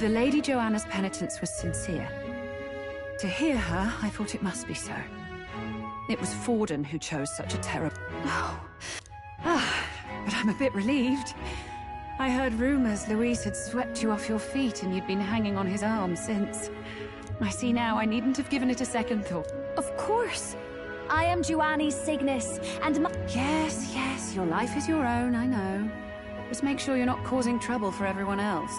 The Lady Joanna's penitence was sincere. To hear her, I thought it must be so. It was Forden who chose such a terrible... Oh. But I'm a bit relieved. I heard rumors Luis had swept you off your feet and you'd been hanging on his arm since. I see now I needn't have given it a second thought. Of course. I am Giovanni's Cygnus, and my... Yes, your life is your own, I know. Just make sure you're not causing trouble for everyone else.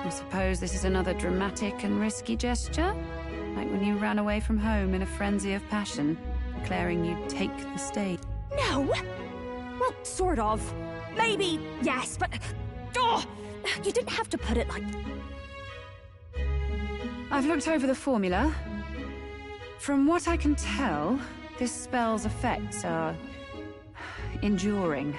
I suppose this is another dramatic and risky gesture? Like when you ran away from home in a frenzy of passion, declaring you'd take the stage. No! Well, sort of. Maybe, yes, but... Oh, you didn't have to put it like... I've looked over the formula. From what I can tell, this spell's effects are... enduring.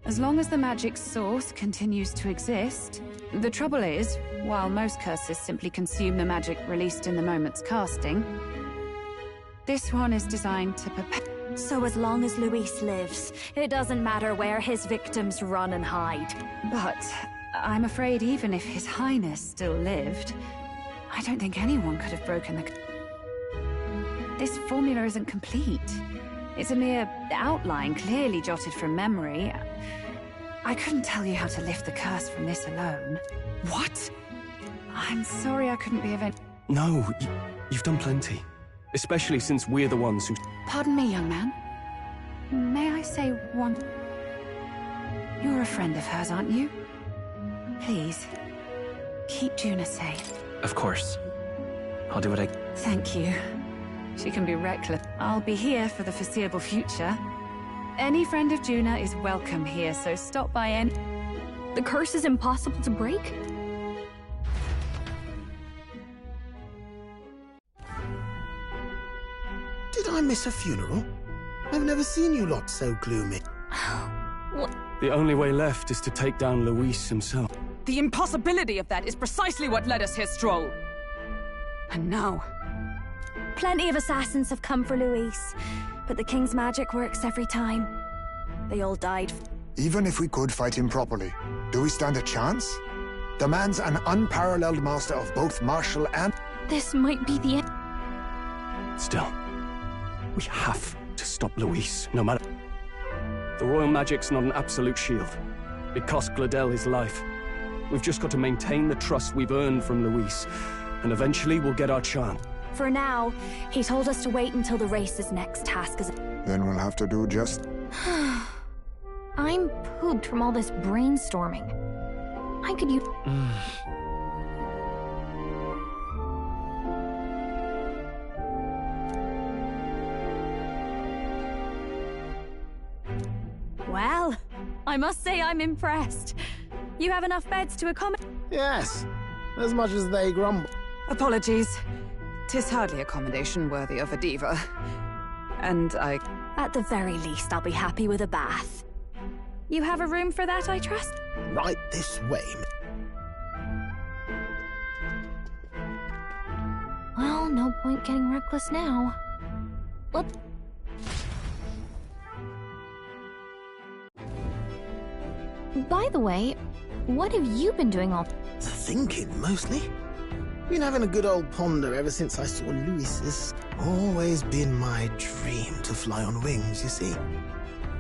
As long as the magic's source continues to exist. The trouble is, while most curses simply consume the magic released in the moment's casting, this one is designed to perpetuate. So as long as Luis lives, it doesn't matter where his victims run and hide. But I'm afraid even if His Highness still lived, I don't think anyone could have broken the... This formula isn't complete. It's a mere outline, clearly jotted from memory. I couldn't tell you how to lift the curse from this alone. What? I'm sorry I couldn't be of any... No, you've done plenty. Especially since we're the ones who... Pardon me, young man. May I say one... You're a friend of hers, aren't you? Please, keep Juna safe. Of course. I'll do what I... Thank you. She can be reckless. I'll be here for the foreseeable future. Any friend of Juna is welcome here, so stop by any... The curse is impossible to break? Did I miss a funeral? I've never seen you lot so gloomy. What? The only way left is to take down Luis himself. The impossibility of that is precisely what led us here, Stroll. And now... Plenty of assassins have come for Luis, but the King's magic works every time. They all died. Even if we could fight him properly, do we stand a chance? The man's an unparalleled master of both martial and... This might be the end. Still, we have to stop Luis, no matter... The royal magic's not an absolute shield. It cost Gladel his life. We've just got to maintain the trust we've earned from Luis, and eventually we'll get our chance. For now, he told us to wait until the race's next task is... Then we'll have to do just... I'm pooped from all this brainstorming. I could use... Well, I must say I'm impressed. You have enough beds to accommodate... Yes, as much as they grumble. Apologies. 'Tis hardly accommodation worthy of a diva. And I... At the very least, I'll be happy with a bath. You have a room for that, I trust? Right this way. Well, no point getting reckless now. What? By the way, what have you been doing all... Thinking, mostly. Been having a good old ponder ever since I saw Luis's. Always been my dream to fly on wings, you see.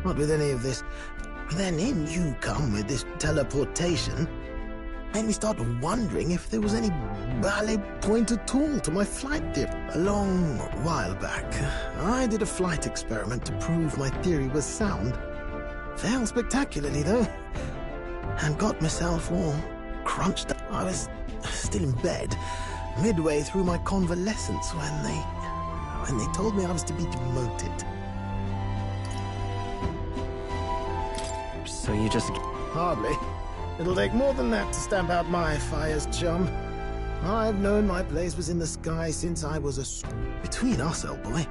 Not with any of this. Then in you come with this teleportation. Made me start wondering if there was any valid point at all to my flight theory. A long while back, I did a flight experiment to prove my theory was sound. Failed spectacularly, though. And got myself all crunched up. I was still in bed, midway through my convalescence when they told me I was to be demoted. So you just... Hardly. It'll take more than that to stamp out my fires, chum. I've known my place was in the sky since I was a... Between us, old boy,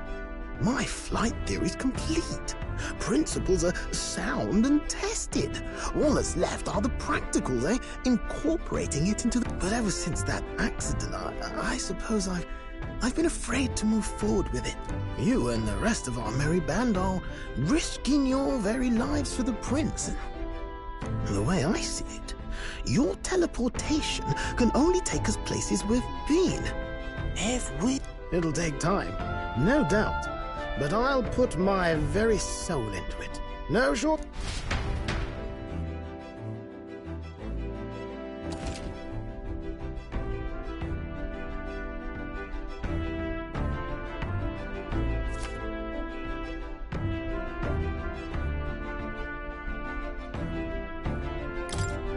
my flight theory's complete. Principles are sound and tested. All that's left are the practicals, eh? Incorporating it into the... But ever since that accident, I suppose I've been afraid to move forward with it. You and the rest of our merry band are risking your very lives for the prince. And the way I see it, Your teleportation can only take us places we've been. It'll take time, no doubt. But I'll put my very soul into it. No short...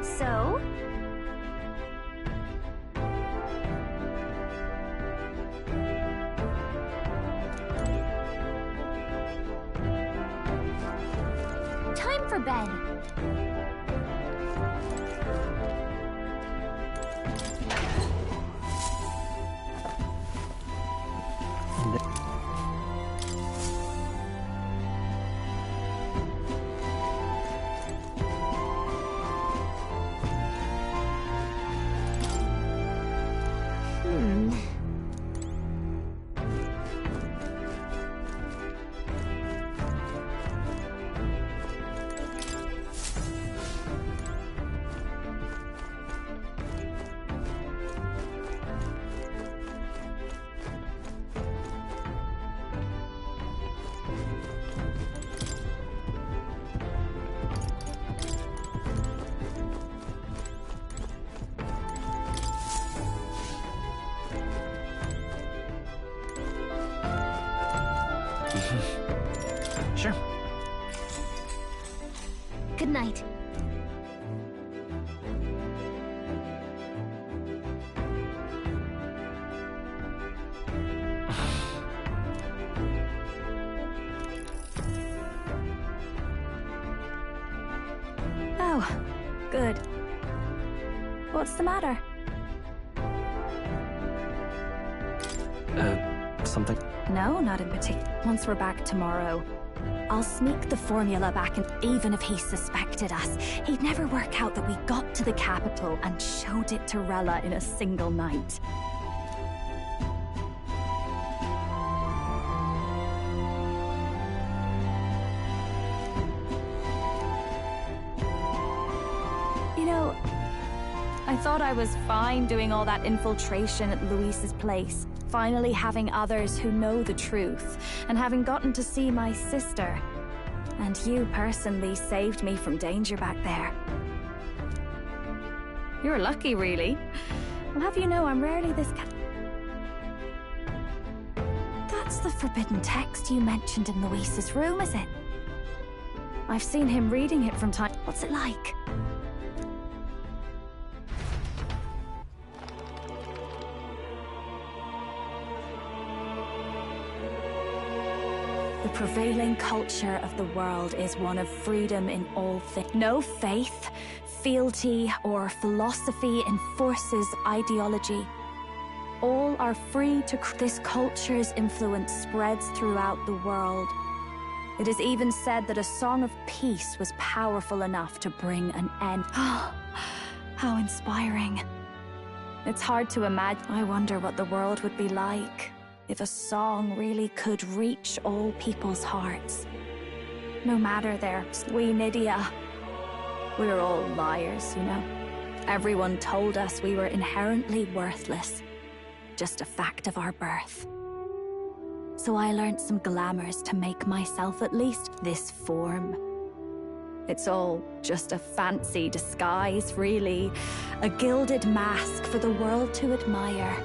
So? Time for bed. Sure. Good night. Oh, good. What's the matter? Something? No, not in particular. Once we're back tomorrow, I'll sneak the formula back, and even if he suspected us, he'd never work out that we got to the capital and showed it to Rella in a single night. You know, I thought I was fine doing all that infiltration at Luis's place. Finally having others who know the truth, and having gotten to see my sister. And you personally saved me from danger back there. You're lucky, really. I'll have you know I'm rarely this That's the forbidden text you mentioned in Luis's room, is it? I've seen him reading it from time... What's it like? The prevailing culture of the world is one of freedom in all things. No faith, fealty, or philosophy enforces ideology. All are free to... This culture's influence spreads throughout the world. It is even said that a song of peace was powerful enough to bring an end. How inspiring. It's hard to imagine. I wonder what the world would be like if a song really could reach all people's hearts. No matter their... We Nydia, we're all liars, you know. Everyone told us we were inherently worthless. Just a fact of our birth. So I learned some glamours to make myself at least this form. It's all just a fancy disguise, really. A gilded mask for the world to admire.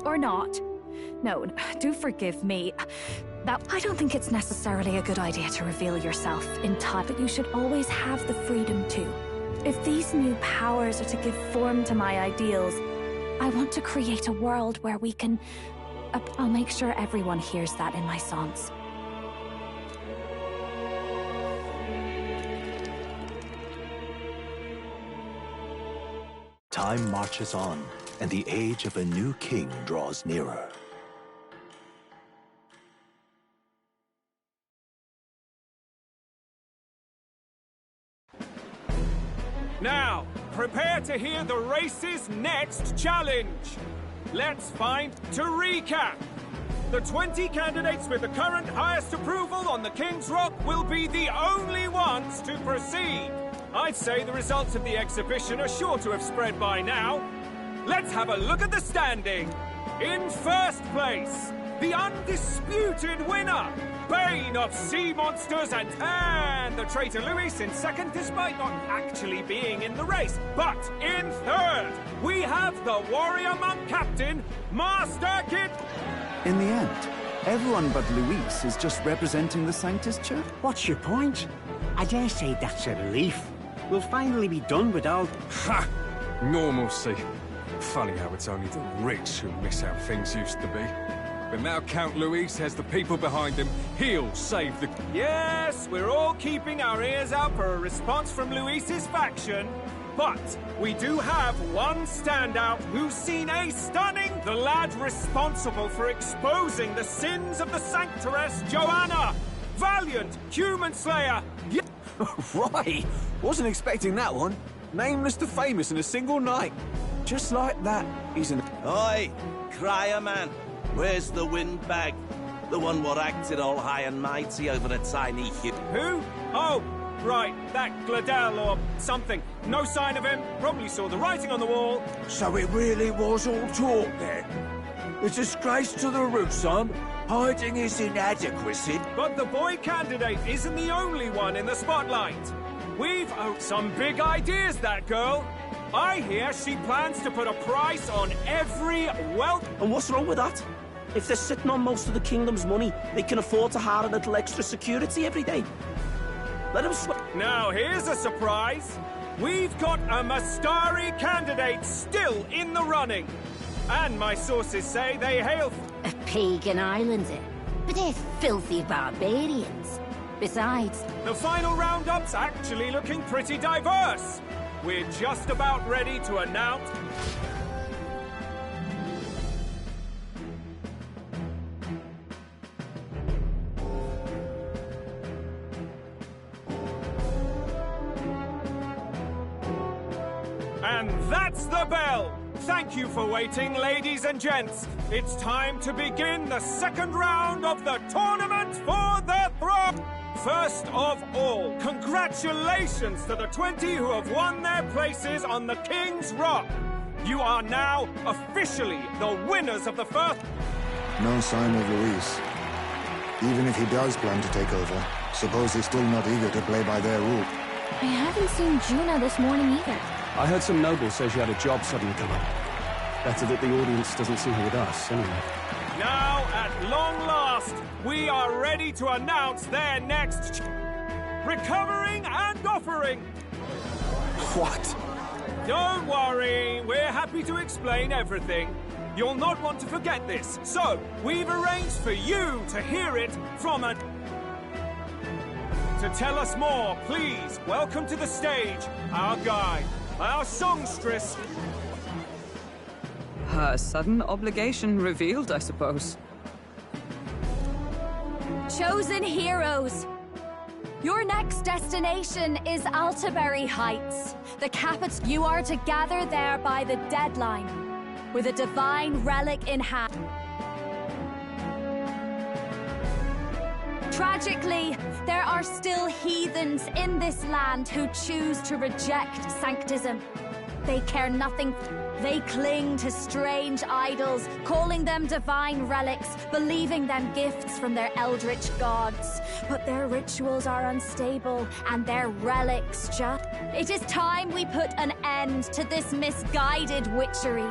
Or not. No, do forgive me. I don't think it's necessarily a good idea to reveal yourself in time, but you should always have the freedom to. If these new powers are to give form to my ideals, I want to create a world where we can... I'll make sure everyone hears that in my songs. Time marches on, and the age of a new king draws nearer. Now, prepare to hear the race's next challenge. Let's to recap. The 20 candidates with the current highest approval on the King's Rock will be the only ones to proceed. I'd say the results of the exhibition are sure to have spread by now. Let's have a look at the standing. In first place, the undisputed winner, Bane of Sea Monsters, and the traitor Luis in second, despite not actually being in the race. But in third, we have the warrior monk captain, Master Kid. In the end, everyone but Luis is just representing the Sanctus Church. What's your point? I dare say that's a relief. We'll finally be done with all... Ha! Normalcy. Funny how it's only the rich who miss how things used to be. But now Count Luis has the people behind him. He'll save the... Yes, we're all keeping our ears out for a response from Luis's faction. But we do have one standout who's seen a stunning... The lad responsible for exposing the sins of the Sanctoress, Joanna! Valiant human slayer! Right! Wasn't expecting that one. Nameless to famous in a single night. Just like that, he's an... Oi! Crier man! Where's the windbag? The one what acted all high and mighty over a tiny hip. Who? Oh, right, that Gladel or something. No sign of him. Probably saw the writing on the wall. So it really was all talk then? A disgrace to the Rusum, hiding his inadequacy. But the boy candidate isn't the only one in the spotlight. We've some big ideas, that girl. I hear she plans to put a price on every wealth. And what's wrong with that? If they're sitting on most of the kingdom's money, they can afford to hire a little extra security every day. Let them Now, here's a surprise. We've got a Mastari candidate still in the running. And my sources say they hail... A pagan island, but they're filthy barbarians. Besides... The final roundup's actually looking pretty diverse. We're just about ready to announce... And that's the bell! Thank you for waiting, ladies and gents. It's time to begin the second round of the tournament for the throne! First of all, congratulations to the 20 who have won their places on the King's Rock. You are now officially the winners of the first... No sign of Luis. Even if he does plan to take over, suppose he's still not eager to play by their rule. I haven't seen Juna this morning either. I heard some nobles say she had a job suddenly come up. Better that the audience doesn't see her with us, anyway. Now, at long last, we are ready to announce their next... Recovering and offering! What? Don't worry, we're happy to explain everything. You'll not want to forget this, so we've arranged for you to hear it from a... To tell us more, please welcome to the stage our guide, our songstress. Her sudden obligation revealed, I suppose. Chosen heroes! Your next destination is Altaberry Heights, the capital. You are to gather there by the deadline, with a divine relic in hand. Tragically, there are still heathens in this land who choose to reject sanctism. They care nothing. They cling to strange idols, calling them divine relics, believing them gifts from their eldritch gods. But their rituals are unstable, and their relics just... It is time we put an end to this misguided witchery.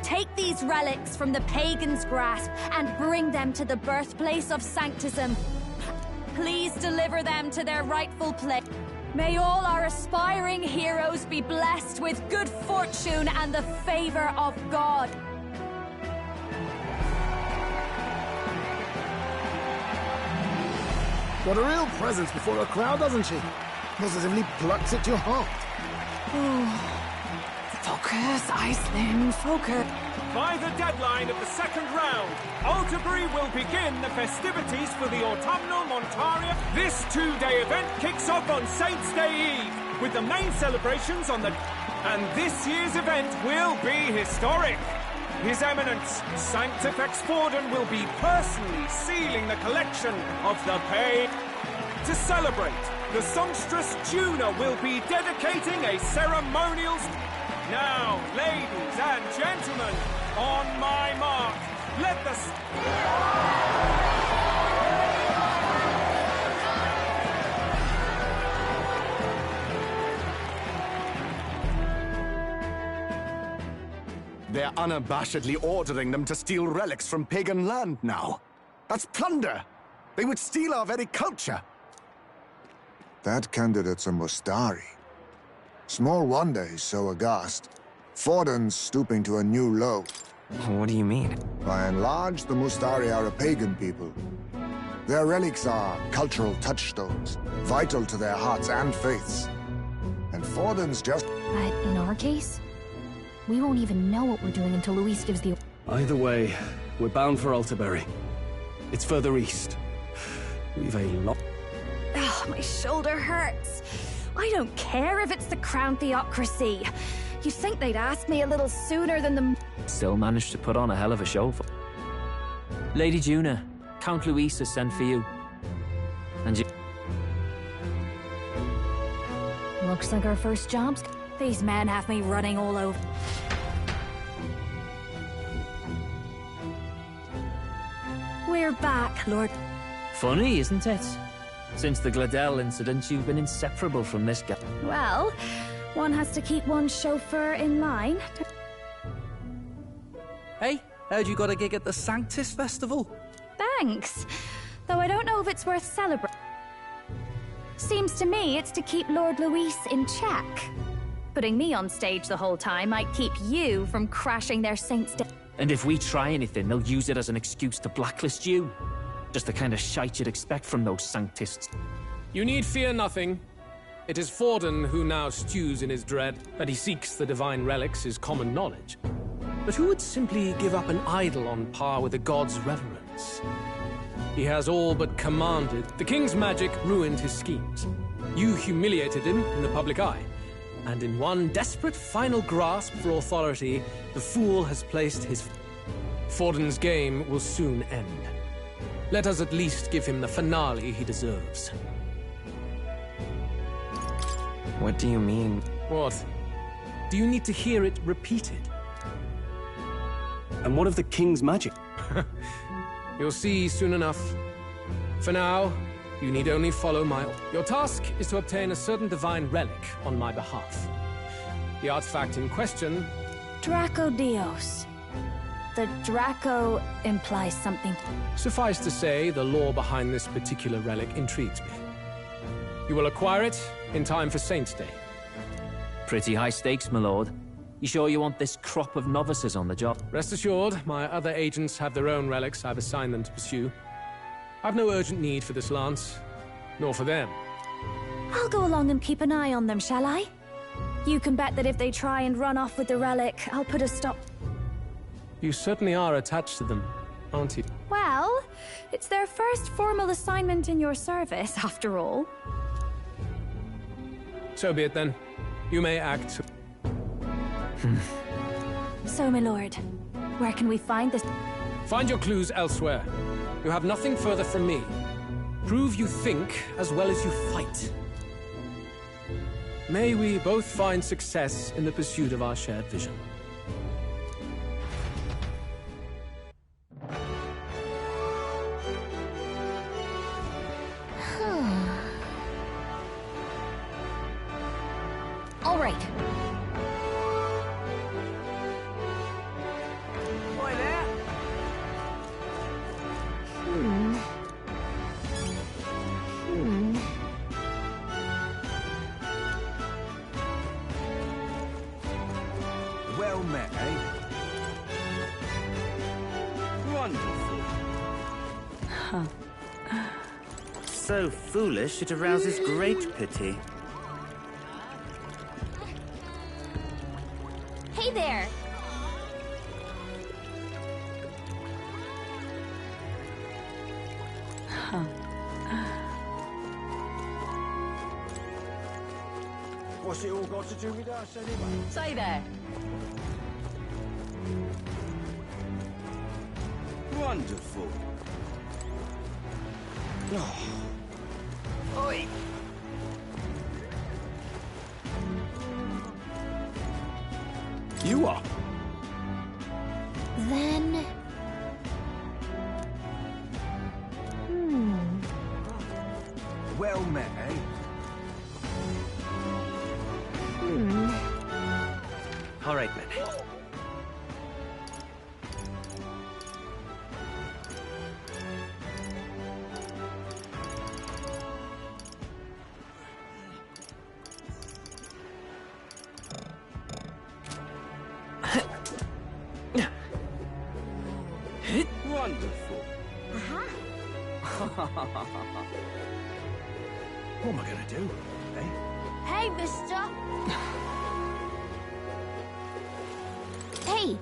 Take these relics from the pagan's grasp and bring them to the birthplace of Sanctism. Please deliver them to their rightful place. May all our aspiring heroes be blessed with good fortune and the favor of God. Got a real presence before a crowd, doesn't she? Positively plucks at your heart. Focus, Iceland, focus. By the deadline of the second round, Alderbury will begin the festivities for the autumnal Montaria. This two-day event kicks off on Saints' Day Eve, with the main celebrations on the... And this year's event will be historic. His Eminence, Sanctifex Forden, will be personally sealing the collection of the pay. To celebrate, the songstress Juna will be dedicating a ceremonial... Now, ladies and gentlemen, on my mark, let the... They're unabashedly ordering them to steal relics from pagan land now. That's plunder. They would steal our very culture. That candidate's a Mustari. Small wonder he's so aghast. Forden's stooping to a new low. What do you mean? By and large, the Mustari are a pagan people. Their relics are cultural touchstones, vital to their hearts and faiths. And Forden's just... But in our case, we won't even know what we're doing until Luis gives the... Either way, we're bound for Alderbury. It's further east. We've a lot... Oh, my shoulder hurts. I don't care if it's the Crown Theocracy. You'd think they'd ask me a little sooner than the... Still managed to put on a hell of a show for... Lady Juna, Count Luis has sent for you. And you... Looks like our first job's... These men have me running all over. We're back, Lord. Funny, isn't it? Since the Gladell incident, you've been inseparable from this guy. Well, one has to keep one's chauffeur in line. Hey, heard you got a gig at the Sanctis Festival? Thanks. Though I don't know if it's worth celebrating. Seems to me it's to keep Lord Luis in check. Putting me on stage the whole time might keep you from crashing their Saints' Day. And if we try anything, they'll use it as an excuse to blacklist you. Just the kind of shite you'd expect from those Sanctists. You need fear nothing. It is Forden who now stews in his dread. That he seeks the divine relics is common knowledge. But who would simply give up an idol on par with a god's reverence? He has all but commanded. The king's magic ruined his schemes. You humiliated him in the public eye. And in one desperate final grasp for authority, the fool has placed his... Forden's game will soon end. Let us at least give him the finale he deserves. What do you mean? What? Do you need to hear it repeated? And what of the king's magic? You'll see soon enough. For now, you need only follow my... Your task is to obtain a certain divine relic on my behalf. The artifact in question... Draco Dios. The Draco implies something. Suffice to say, the lore behind this particular relic intrigues me. You will acquire it in time for Saints' Day. Pretty high stakes, my lord. You sure you want this crop of novices on the job? Rest assured, my other agents have their own relics I've assigned them to pursue. I've no urgent need for this lance, nor for them. I'll go along and keep an eye on them, shall I? You can bet that if they try and run off with the relic, I'll put a stop... You certainly are attached to them, aren't you? Well, it's their first formal assignment in your service, after all. So be it then. You may act... So, my lord, where can we find this? Find your clues elsewhere. You have nothing further from me. Prove you think as well as you fight. May we both find success in the pursuit of our shared vision. All right. Well met, eh? Wonderful. Huh. So foolish it arouses great pity. Hey there! Huh. What's it all got to do with us anyway? Say there. Wonderful. Oi! You are? Then... Well met, eh? All right, then. Wonderful. What am I gonna do, eh? Hey, mister! Hey!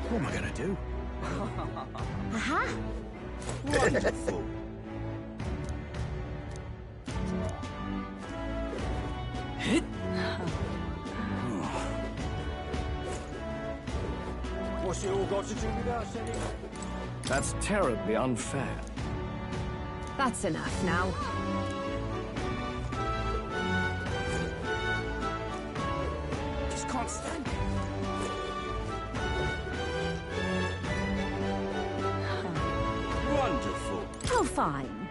What am I gonna do? Wonderful. What's it all got to do with us anyway? That's terribly unfair. That's enough now. Just can't stand it. Wonderful. Oh, fine.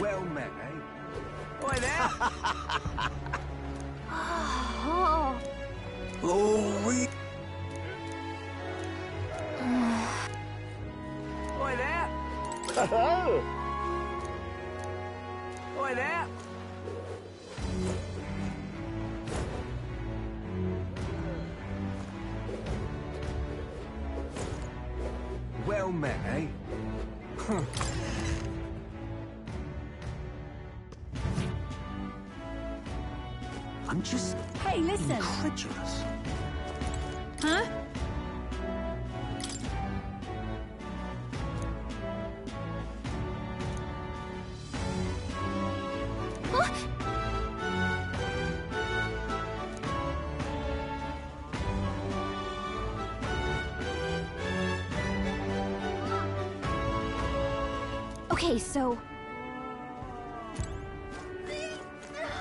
Well met, eh? Oi there! Oh. Oh, we... Oi there! Oi there! Well met, eh? I'm just Hey, listen! incredulous. Huh? Okay, so...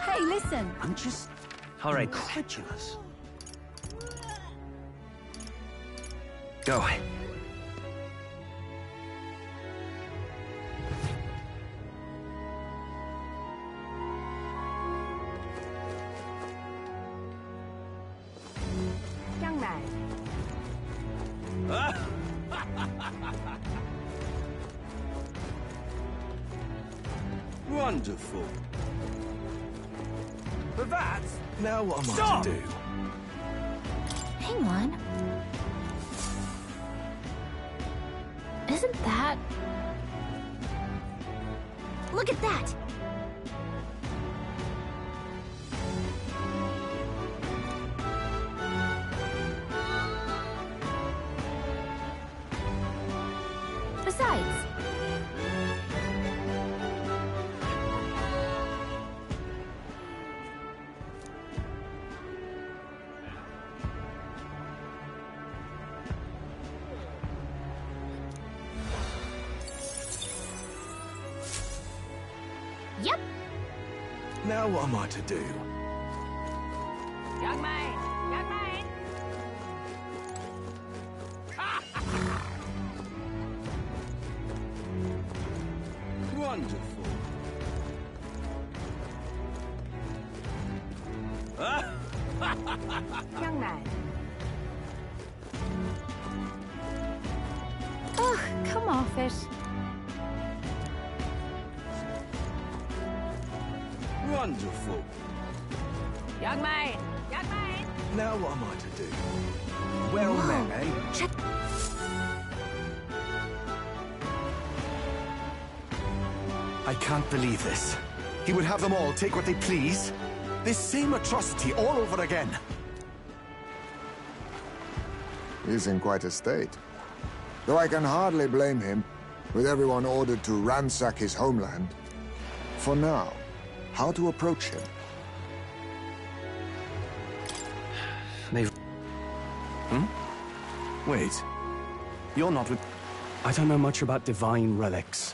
Hey, listen! I'm just All right. incredulous. Go. Young man. Wonderful. But that... Now what am Stop! I to do? Hang on. Isn't that... Look at that! Besides... Yep. Now what am I to do? Young man! Young man! Wonderful. Young man. Oh, come off it. Wonderful. Young man! Young man! Now what am I to do? Well met, eh? Check. I can't believe this. He would have them all take what they please. This same atrocity all over again. He's in quite a state. Though I can hardly blame him, with everyone ordered to ransack his homeland. For now, how to approach him? Wait. You're not with... I don't know much about divine relics,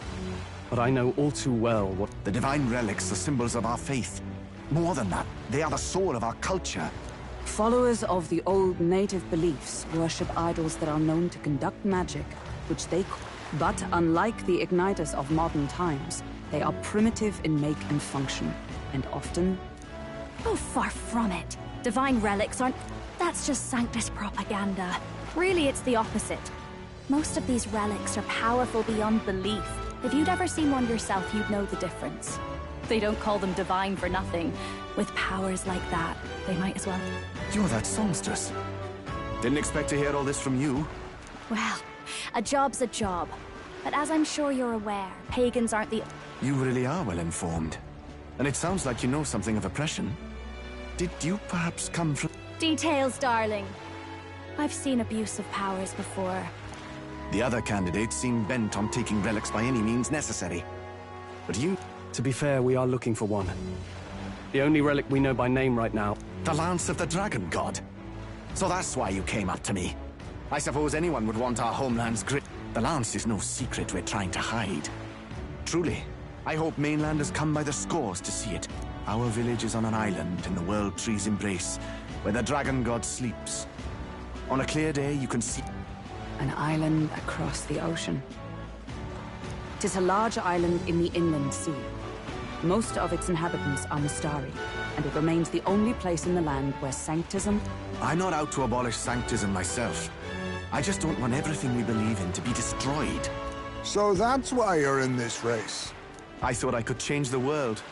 but I know all too well what... The divine relics are symbols of our faith. More than that, they are the soul of our culture. Followers of the old native beliefs worship idols that are known to conduct magic, which they call... But unlike the igniters of modern times, they are primitive in make and function, and often... Oh, far from it. Divine relics aren't... That's just Sanctus propaganda. Really, it's the opposite. Most of these relics are powerful beyond belief. If you'd ever seen one yourself, you'd know the difference. They don't call them divine for nothing. With powers like that, they might as well. You're that songstress. Didn't expect to hear all this from you. Well, a job's a job. But as I'm sure you're aware, pagans aren't the... You really are well informed. And it sounds like you know something of oppression. Did you perhaps come from... Details, darling. I've seen abuse of powers before. The other candidates seem bent on taking relics by any means necessary. But you... To be fair, we are looking for one. The only relic we know by name right now. The Lance of the Dragon God. So that's why you came up to me. I suppose anyone would want our homeland's grit. The Lance is no secret we're trying to hide. Truly, I hope mainlanders come by the scores to see it. Our village is on an island in the World Tree's embrace, where the Dragon God sleeps. On a clear day, you can see... An island across the ocean. It is a large island in the inland sea. Most of its inhabitants are Mistari, and it remains the only place in the land where sanctism... I'm not out to abolish sanctism myself. I just don't want everything we believe in to be destroyed. So that's why you're in this race. I thought I could change the world.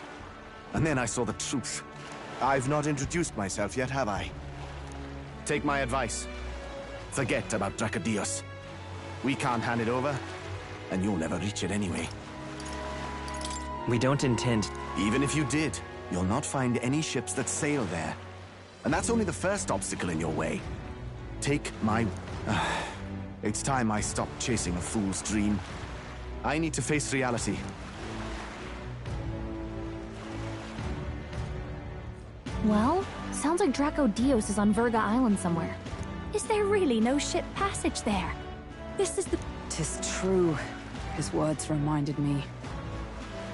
And then I saw the truth. I've not introduced myself yet, have I? Take my advice. Forget about Dracodios. We can't hand it over, and you'll never reach it anyway. We don't intend... Even if you did, you'll not find any ships that sail there. And that's only the first obstacle in your way. Take my... It's time I stopped chasing a fool's dream. I need to face reality. Well, sounds like Dracodios is on Virga Island somewhere. Is there really no ship passage there? This is the... 'Tis true. His words reminded me.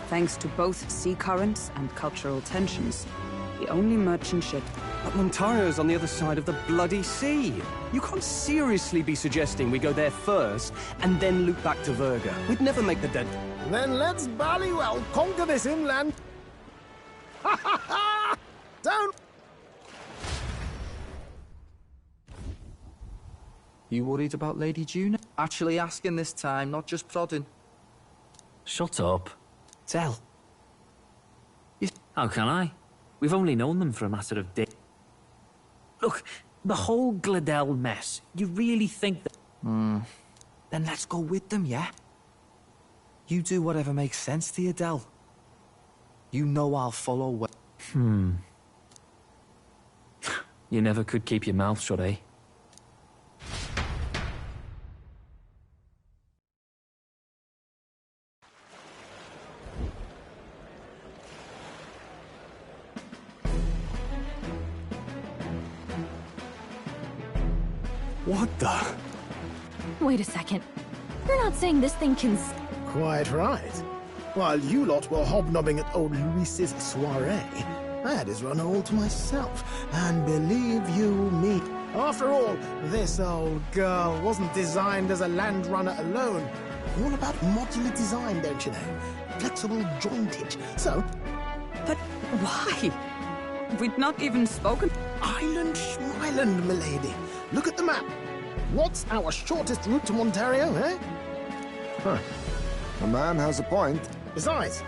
Thanks to both sea currents and cultural tensions, the only merchant ship... But Montario's on the other side of the bloody sea. You can't seriously be suggesting we go there first and then loop back to Virga. We'd never make the dead... Then let's ballywell conquer this inland. Ha ha ha! Don't... You worried about Lady Juna? Actually asking this time, not just prodding. Shut up. Tell. How can I? We've only known them for a matter of days. Look, the whole Gladel mess, you really think that... Then let's go with them, yeah? You do whatever makes sense to you, Del. You know I'll follow what... You never could keep your mouth shut, eh? What the? Wait a second. You're not saying this thing can... Quite right. While you lot were hobnobbing at old Luis's soiree, I had his run all to myself. And believe you me, after all, this old girl wasn't designed as a land runner alone. All about modular design, don't you know? Flexible jointage. So... But why? We'd not even spoken... Island Schmeiland, milady. Look at the map. What's our shortest route to Montario, eh? Huh. The man has a point. Besides,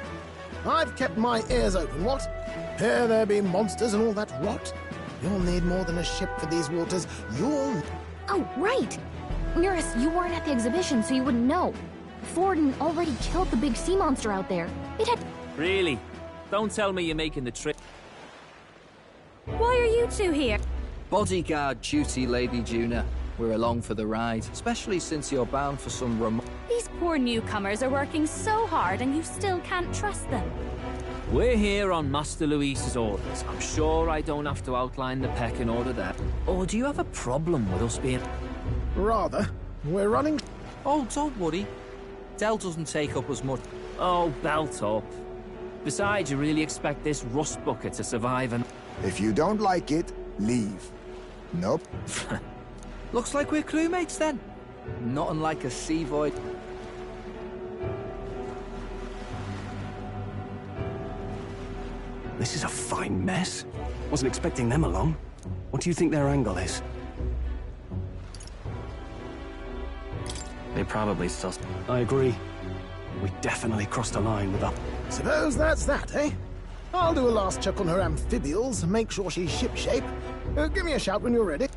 I've kept my ears open, what? Here there be monsters and all that rot. You'll need more than a ship for these waters. You'll... Oh, right! Nearest, you weren't at the exhibition, so you wouldn't know. Forden already killed the big sea monster out there. It had... Really? Don't tell me you're making the trip. Why are you two here? Bodyguard duty, Lady Juna. We're along for the ride, especially since you're bound for some These poor newcomers are working so hard and you still can't trust them. We're here on Master Luis's orders. I'm sure I don't have to outline the pecking order there. Or do you have a problem with us being... Rather. We're running... Oh, don't worry. Del doesn't take up as much... Oh, belt up. Besides, you really expect this rust bucket to survive and... If you don't like it, leave. Nope. Looks like we're crewmates then. Not unlike a sea void. This is a fine mess. Wasn't expecting them along. What do you think their angle is? They probably still... I agree. We definitely crossed a line with that. Suppose that's that, eh? I'll do a last check on her amphibials, make sure she's shipshape. Give me a shout when you're ready.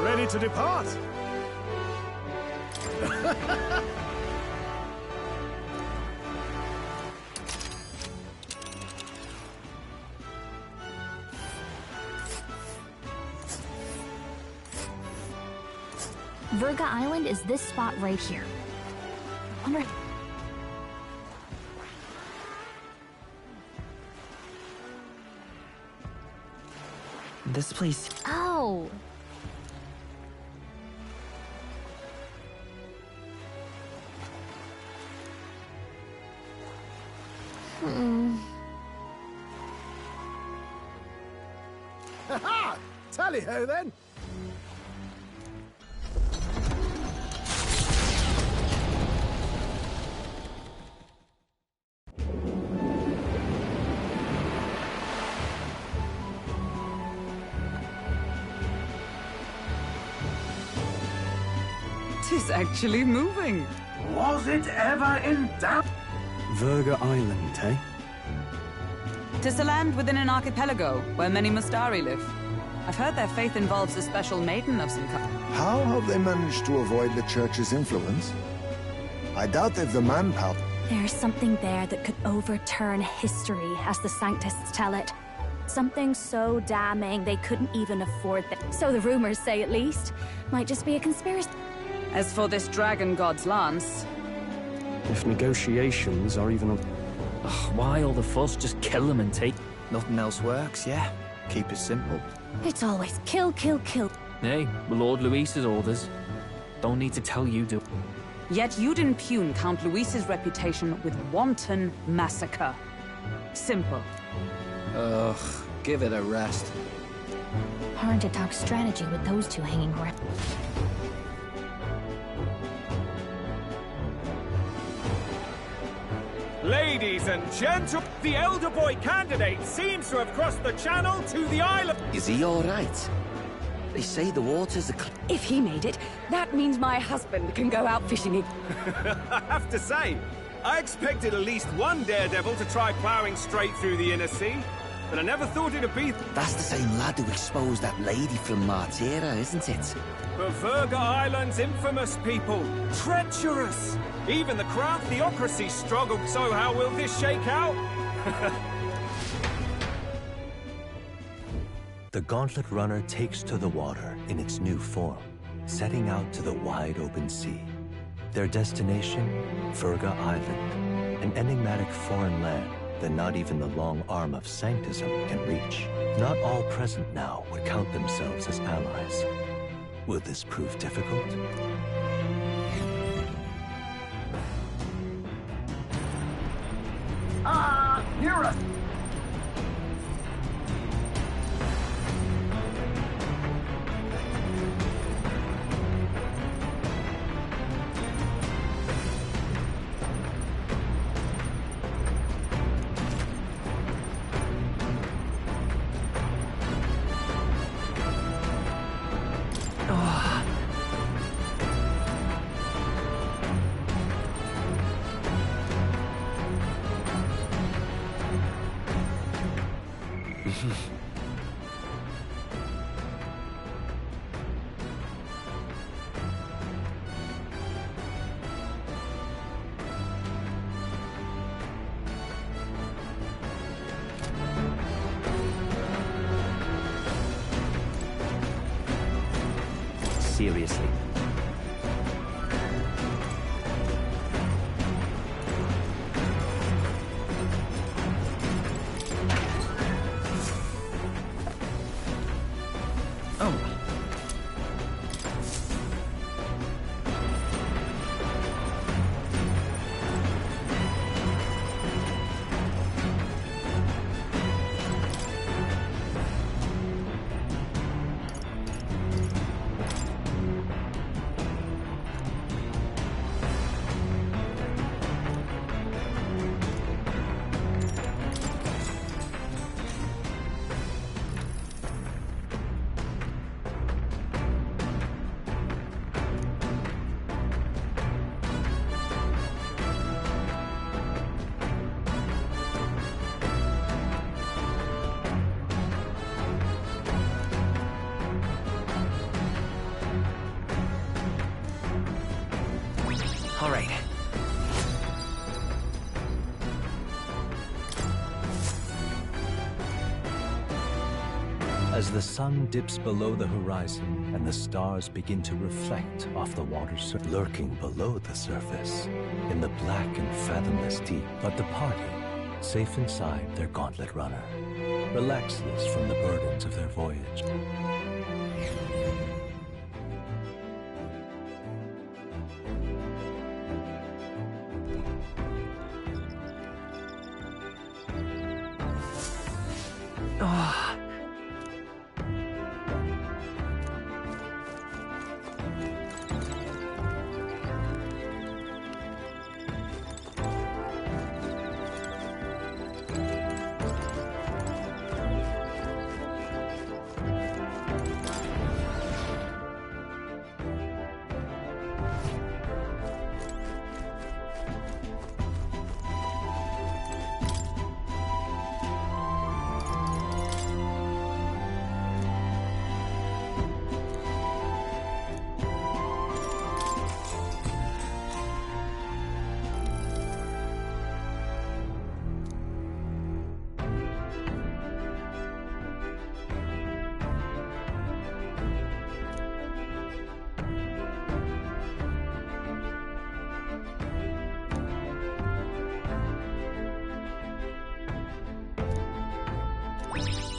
Ready to depart? Verga Island is this spot right here. Wonder... This place... Oh! Ha-ha! Tally-ho, then! Tis actually moving. Was it ever in doubt? Verga Island, eh? Tis a land within an archipelago where many Mustari live. I've heard their faith involves a special maiden of some kind. How have they managed to avoid the church's influence? I doubt they've the manpower. There's something there that could overturn history, as the Sanctists tell it. Something so damning they couldn't even afford it. So the rumors say, at least. Might just be a conspiracy. As for this dragon god's lance... If negotiations are even... Ugh, why all the fuss? Just kill them and take... Nothing else works, yeah? Keep it simple. It's always kill, kill, kill. Hey, Lord Luis's orders. Don't need to tell you to. Yet you'd impugn Count Luis's reputation with wanton massacre. Simple. Ugh, give it a rest. Hard to talk strategy with those two hanging around. Ladies and gentlemen, the elder boy candidate seems to have crossed the channel to the island. Is he all right? They say the waters are clear. If he made it, that means my husband can go out fishing. I have to say, I expected at least one daredevil to try ploughing straight through the inner sea, but I never thought it'd be... That's the same lad who exposed that lady from Martira, isn't it? But Verga Island's infamous people. Treacherous! Even the Crown Theocracy struggled, so how will this shake out? The Gauntlet Runner takes to the water in its new form, setting out to the wide open sea. Their destination, Verga Island, an enigmatic foreign land that not even the long arm of Sanctism can reach. Not all present now would count themselves as allies. Will this prove difficult? Near us! Seriously. All right. As the sun dips below the horizon and the stars begin to reflect off the water's lurking below the surface, in the black and fathomless deep, but the party, safe inside their gauntlet runner, relaxless from the burdens of their voyage.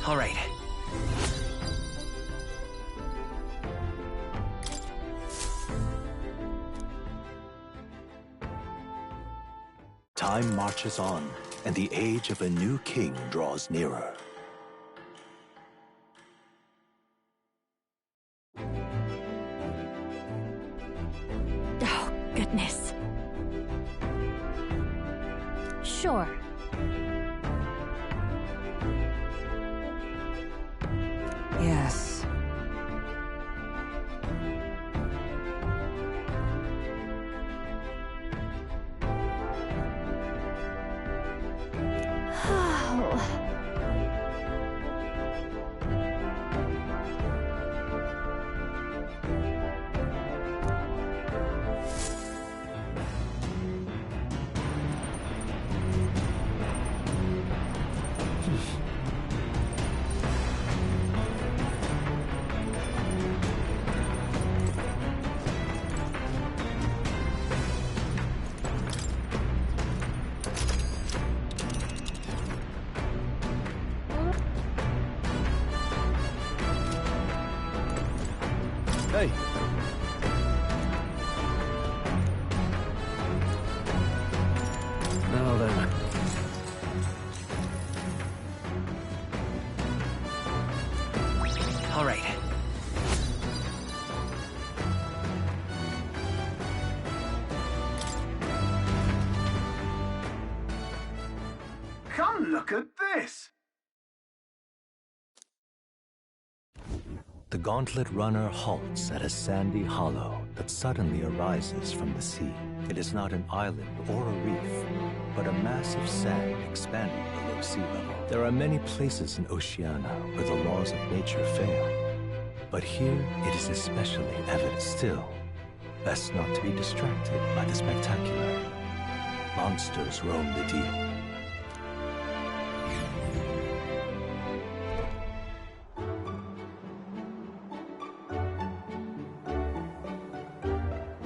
All right. Time marches on, and the age of a new king draws nearer. Oh, goodness. Sure. Yes. Hey. Now then. All right. Come look at this! The gauntlet runner halts at a sandy hollow that suddenly arises from the sea. It is not an island or a reef, but a mass of sand expanding below sea level. There are many places in Oceania where the laws of nature fail, but here it is especially evident. Still, best not to be distracted by the spectacular. Monsters roam the deep.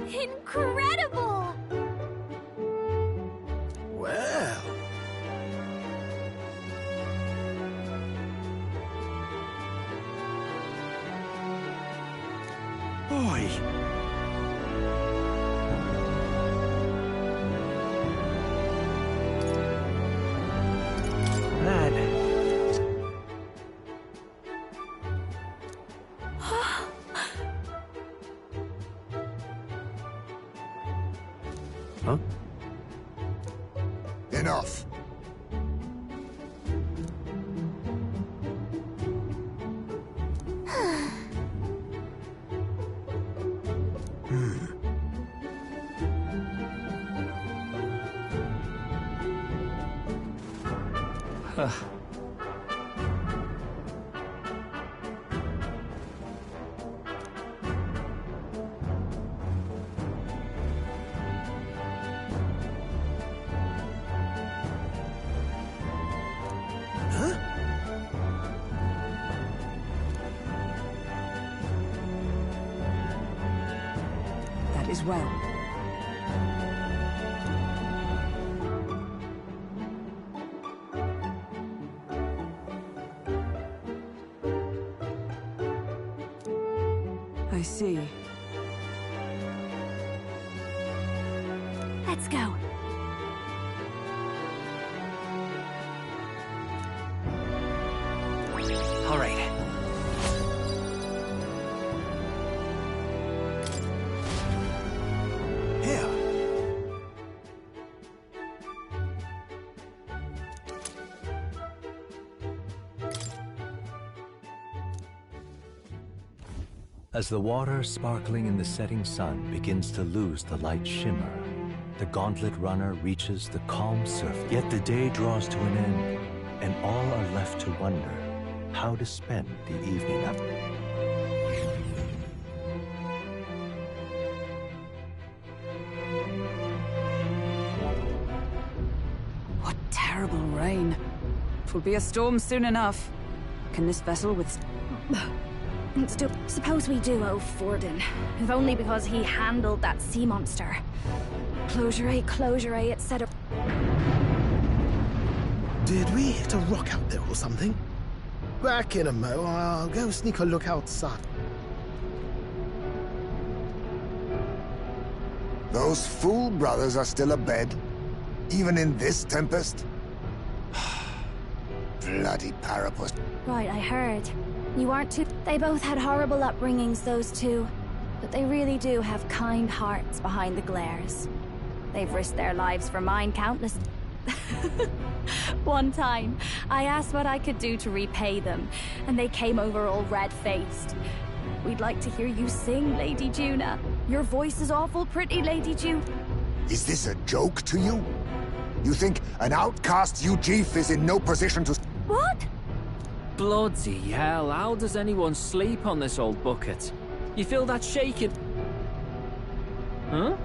Incredible! Well. Boy. Huh? Enough. That is well. I see. Let's go. All right. Here. As the water sparkling in the setting sun begins to lose the light shimmer, the gauntlet runner reaches the calm surf. Yet the day draws to an end, and all are left to wonder how to spend the evening up. What terrible rain. 'Twill be a storm soon enough. Can this vessel withstand? Still, suppose we do owe Forden, if only because he handled that sea monster. Closure, etc. Did we hit a rock out there or something? Back in a mo. I'll go sneak a look outside. Those fool brothers are still abed, even in this tempest? Bloody Parapus. Right, I heard. You aren't too... They both had horrible upbringings, those two. But they really do have kind hearts behind the glares. They've risked their lives for mine countless... One time, I asked what I could do to repay them, and they came over all red-faced. We'd like to hear you sing, Lady Juna. Your voice is awful pretty, Lady Juna. Is this a joke to you? You think an outcast Ujeef is in no position to... What? Bloody hell, how does anyone sleep on this old bucket? You feel that shaking? Huh?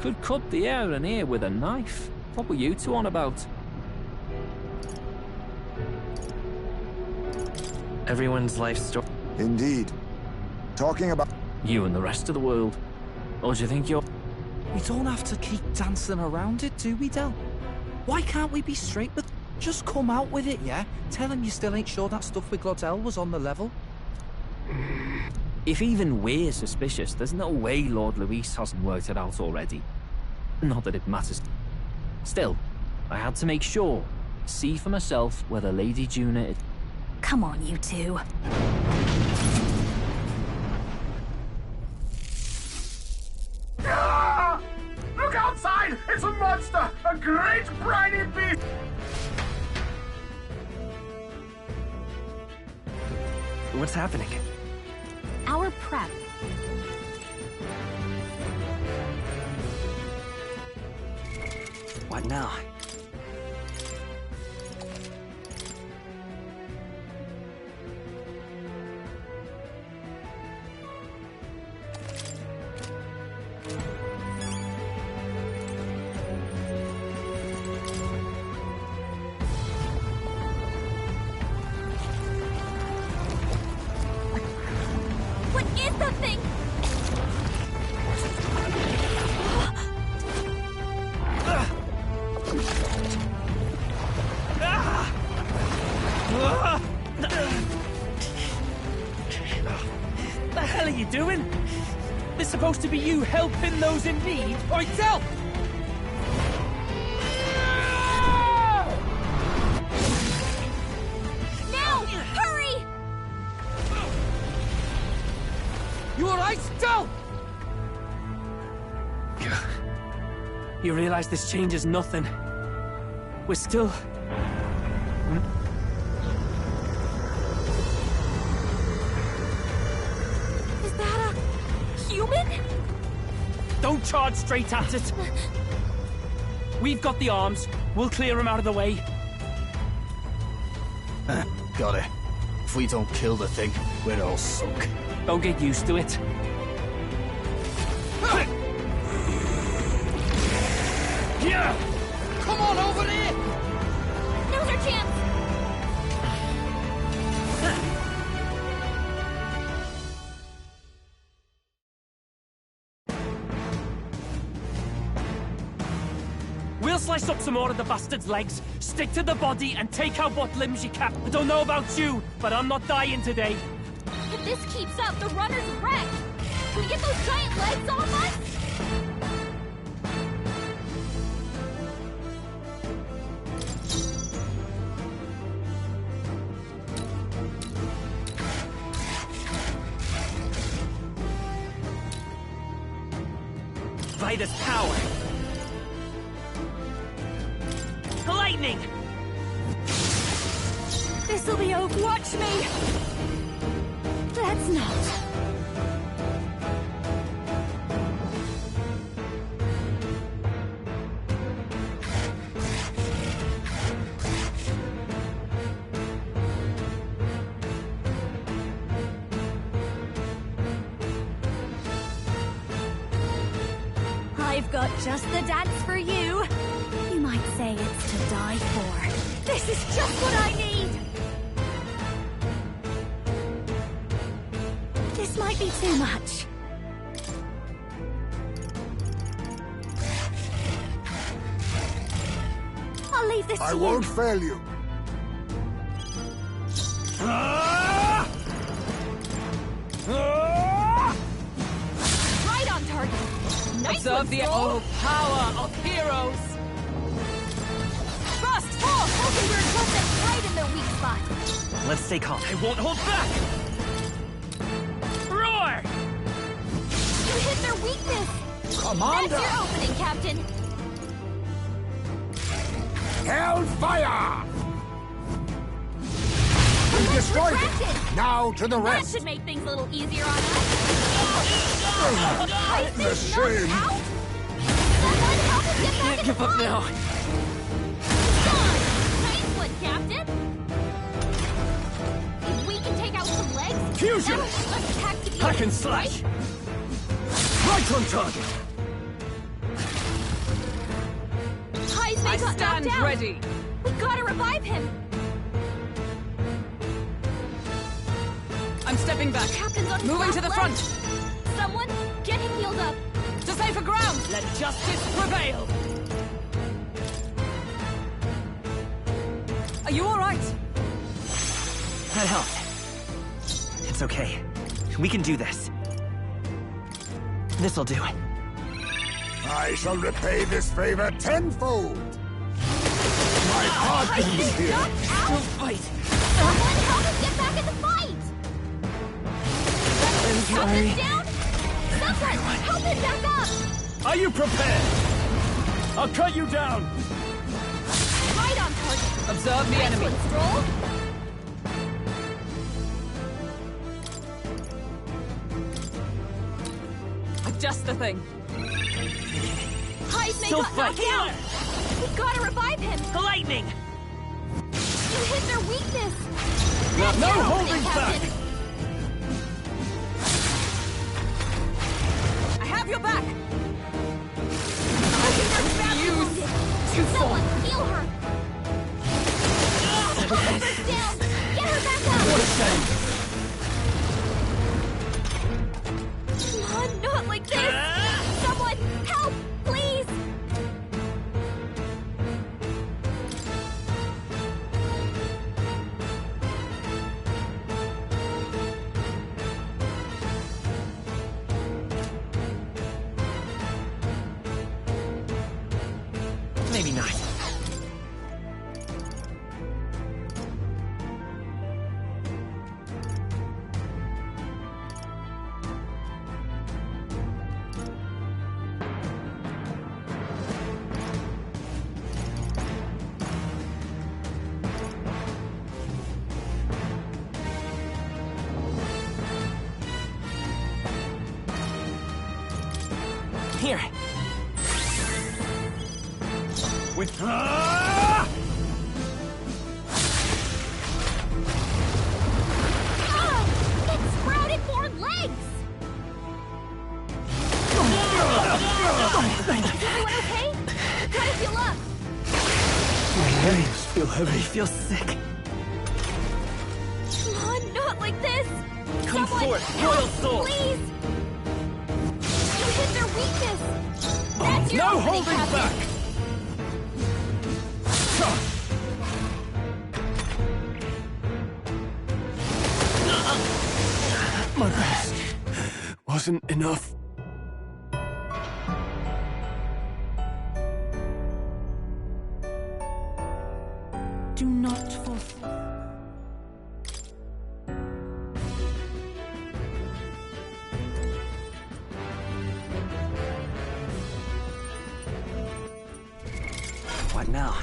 Could cut the air in here with a knife. What were you two on about? Everyone's life story. Indeed. Talking about... You and the rest of the world. Or do you think you're... We don't have to keep dancing around it, do we, Del? Why can't we be straight with... Just come out with it, yeah? Tell him you still ain't sure that stuff with Glottel was on the level. If even we're suspicious, there's no way Lord Luis hasn't worked it out already. Not that it matters. Still, I had to make sure. See for myself whether Lady Juna is... Come on, you two. Ah! Look outside! It's a monster! A great briny beast! What's happening? Our prep. What now? What is that thing? The hell are you doing? This is supposed to be you helping those in need, or itself! Now! Hurry! You alright, still? You realize this changes nothing. We're still... Is that a human? Don't charge straight at it! We've got the arms. We'll clear him out of the way. Got it. If we don't kill the thing, we're all sunk. Don't get used to it. Yeah! Come on over there! Now's our chance! We'll slice up some more of the bastard's legs, stick to the body, and take out what limbs you cap. I don't know about you, but I'm not dying today. If this keeps up, the runner's wrecked! Can we get those giant legs off us? By this power. Lightning! This'll be over. Watch me! Let's not. I've got just the dance for you. You might say it's to die for. This is just what I need! This might be too much. I'll leave this to you. I won't fail you. Right on target. Nice Observe one, the Stroll. power of heroes. Thrust! Fall! Falconbird just it right in their weak spot. Let's stay calm. I won't hold back! Roar! You hit their weakness. Commander! That's your opening, Captain. Hellfire! We destroyed it! Retracted. Now to the That rest! should make things a little easier on us. The shame! Someone help us get back in the Give up fight. now. Nice one, Captain. If we can take out some legs, Fusion! that'll make us attack to the Hack and enemy, slash! right? Right on target! Heisman I got stand knocked out. ready. We gotta revive him. I'm stepping back. Captain's on his Moving last to the leg. front. Someone get him healed up. To safer ground. Let justice prevail. Are you all right? That helped. It's okay. We can do this. This'll do it. I shall repay this favor tenfold! My heart is here! Still fight. Someone help us get back in the fight. I'm sorry. Captain's down. Someone help him back up. Are you prepared? I'll cut you down! Right on target. Observe the Nice enemy. one, Stroll. Just the thing. Heisman Still got fight. knocked out. We We gotta revive him! The lightning! You hit their weakness! No, That's your holding opening, back! Captain! I have your back! They're badly wounded! Someone, heal her! She's down! Get her back up! What a shame! Come on, not like this! Someone, help! Please! Maybe not. Here. With... Ah! It sprouted more legs! Is everyone okay? Gotta heal up! My legs feel heavy. I feel sick. Come on, not like this! Come Someone, forth, help, Royal Soul! Please! You hit their weakness! That's your No opening, holding Captain. back! My best wasn't enough. Do not force. What now?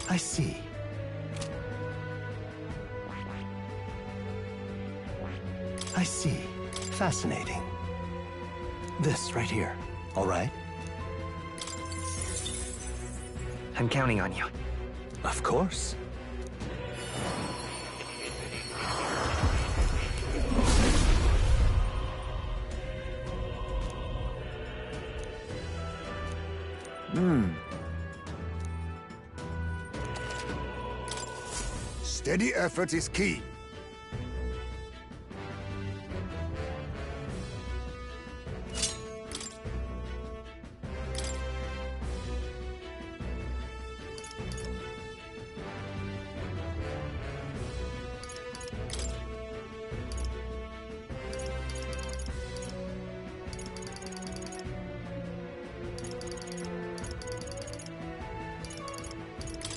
I see. I see. Fascinating. This right here, all right? I'm counting on you. Of course. Steady effort is key.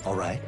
All right.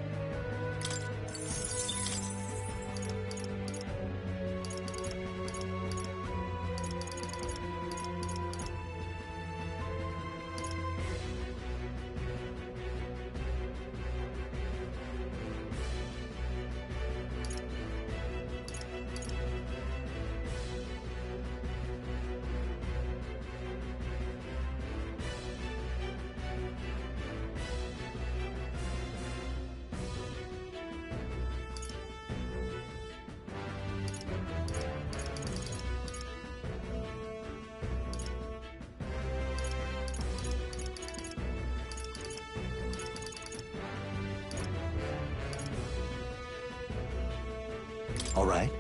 All right.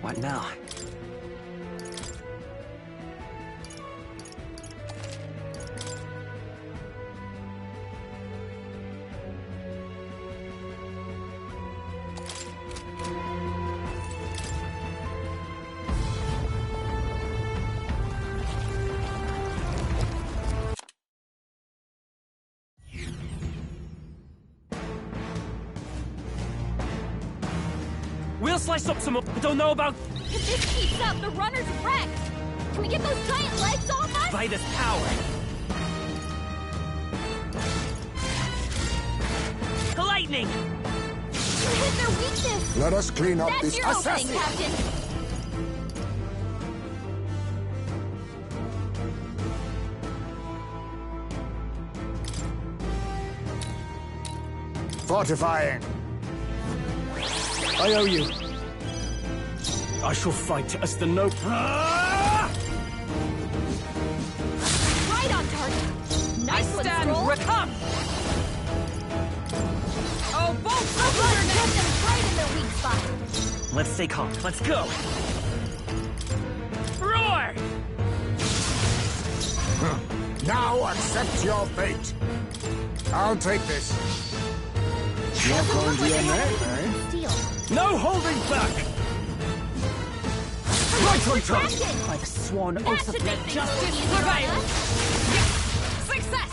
What now? We'll slice up some more. I don't know about... If this keeps up, the runner's wrecked! Can we get those giant legs off us? By this power! Lightning! You hit their weakness! Let us clean up That's this your opening, assassin! Captain! Fortifying. I owe you. I shall fight as the noble. Right on target! Nice one, Stroll! Come! Oh, both Hit them right in their weak spot! Let's stay calm. Let's go! Roar! Now accept your fate. I'll take this. You're going to your name, eh? No holding back! Right on target! By the sworn That oath of should make men. things Justice easier on prevails. us. Success!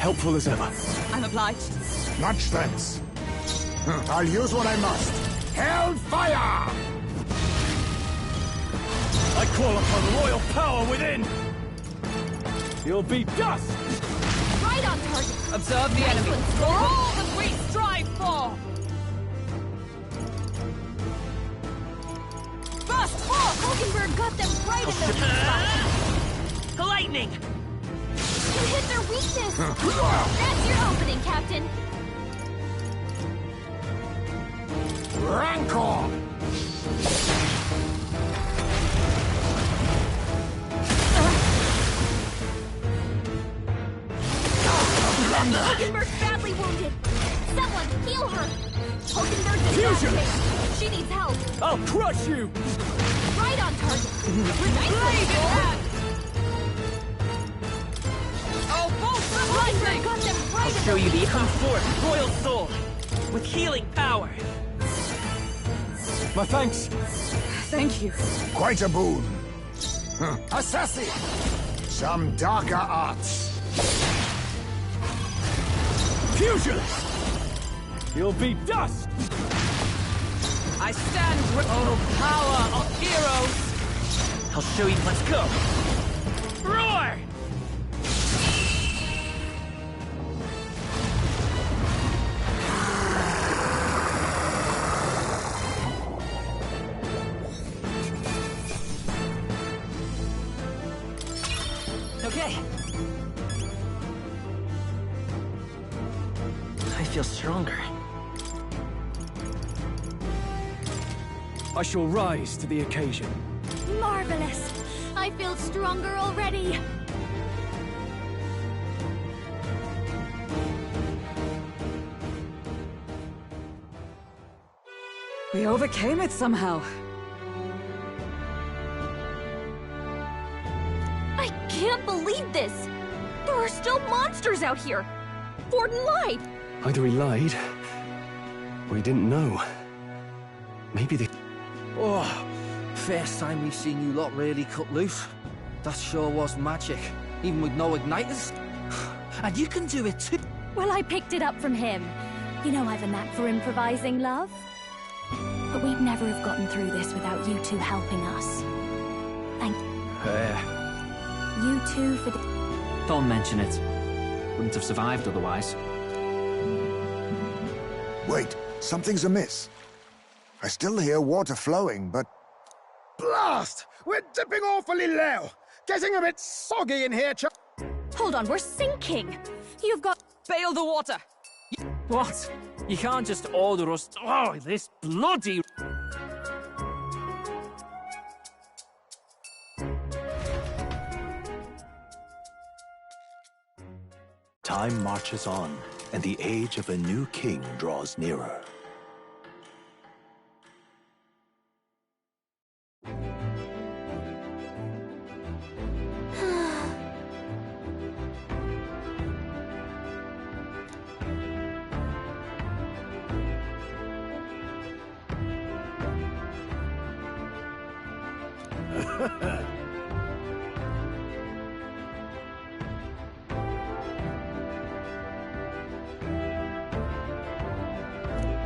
Helpful as ever. I'm obliged. Much thanks. I'll use what I must. Hellfire! I call upon royal power within! You'll be dust! Right on target. Observe the enemy. For all that we strive for! Burst forth! Hulkenberg got them right in their weak spot. Lightning! You hit their weakness! That's your opening, Captain! Rancor! Hulkenberg's badly wounded! Someone heal her! Hulkenberg's incapacitated! She needs help! I'll crush you! Right on target! Oh, bolt of lightning! Got them right I'll in show their you the weak spot. unforced royal sword with healing power. My thanks. Thank you. Quite a boon. Assassin! Some darker arts. Fusion! You'll be dust! I stand with power of heroes! I'll show you. Let's go. Roar! Okay. I feel stronger. I shall rise to the occasion. Marvelous! I feel stronger already! We overcame it somehow. I can't believe this! There are still monsters out here! Forden lied! Either he lied, or he didn't know. Maybe they... Oh, first time we've seen you lot really cut loose. That sure was magic, even with no igniters. And you can do it too. Well, I picked it up from him. You know I've a knack for improvising, love. But we'd never have gotten through this without you two helping us. Thank you two for the... Don't mention it. Wouldn't have survived otherwise. Wait, something's amiss. I still hear water flowing, but... Blast! We're dipping awfully low. Getting a bit soggy in here, Hold on, we're sinking. You've got... Bail the water! What? You can't just order us... Oh, this bloody... Time marches on, and the age of a new king draws nearer.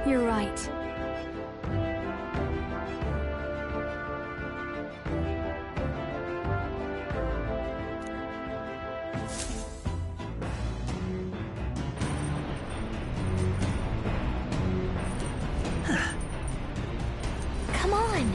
You're right. Come on.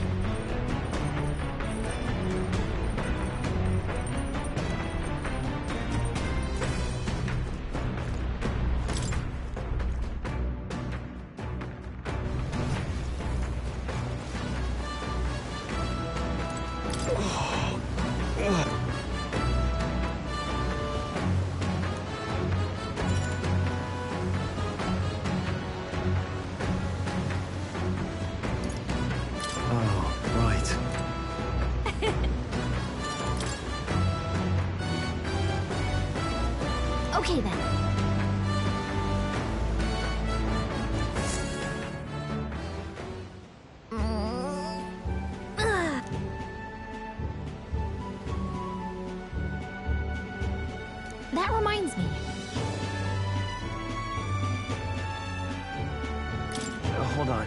hold on.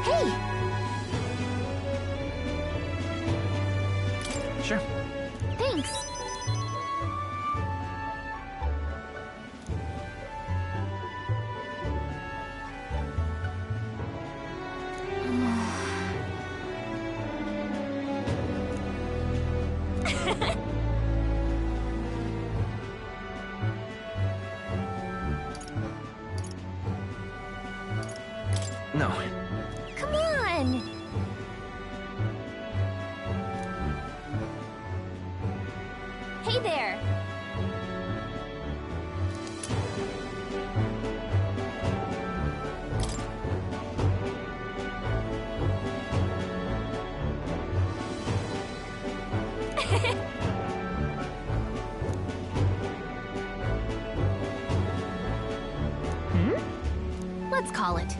Hey! Sure. Thanks. No. Come on! Hey there! Let's call it.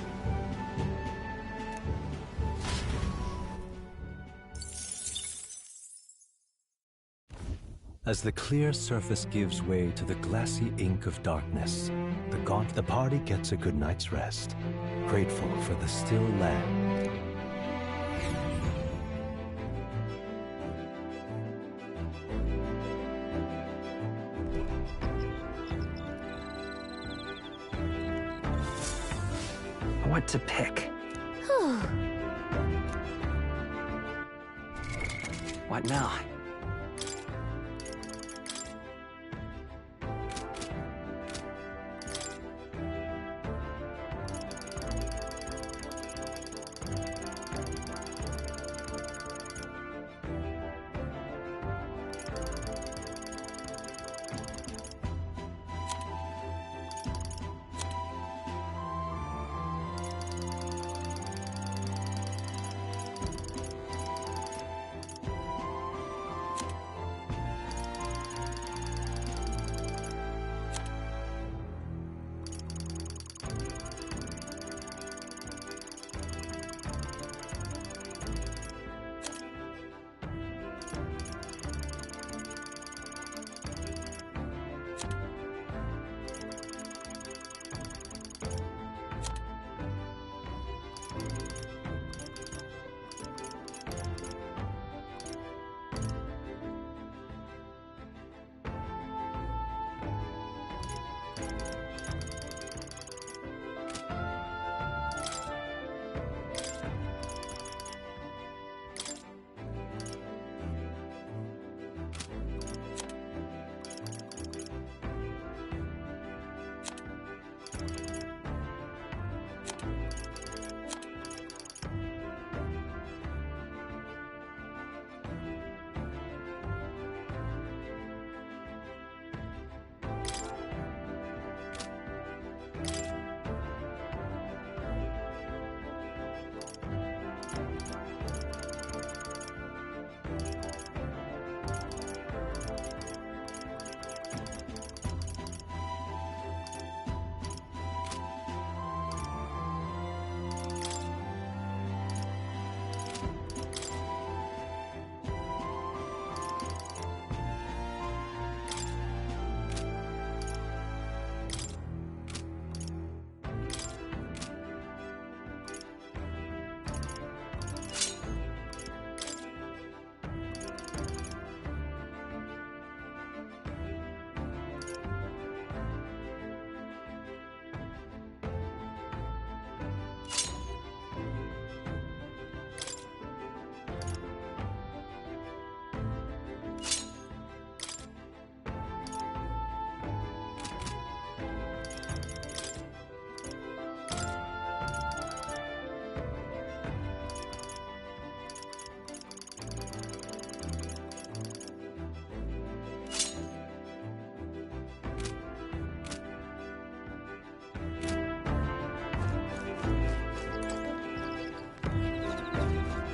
As the clear surface gives way to the glassy ink of darkness, the party gets a good night's rest, grateful for the still land. What to pick? What now?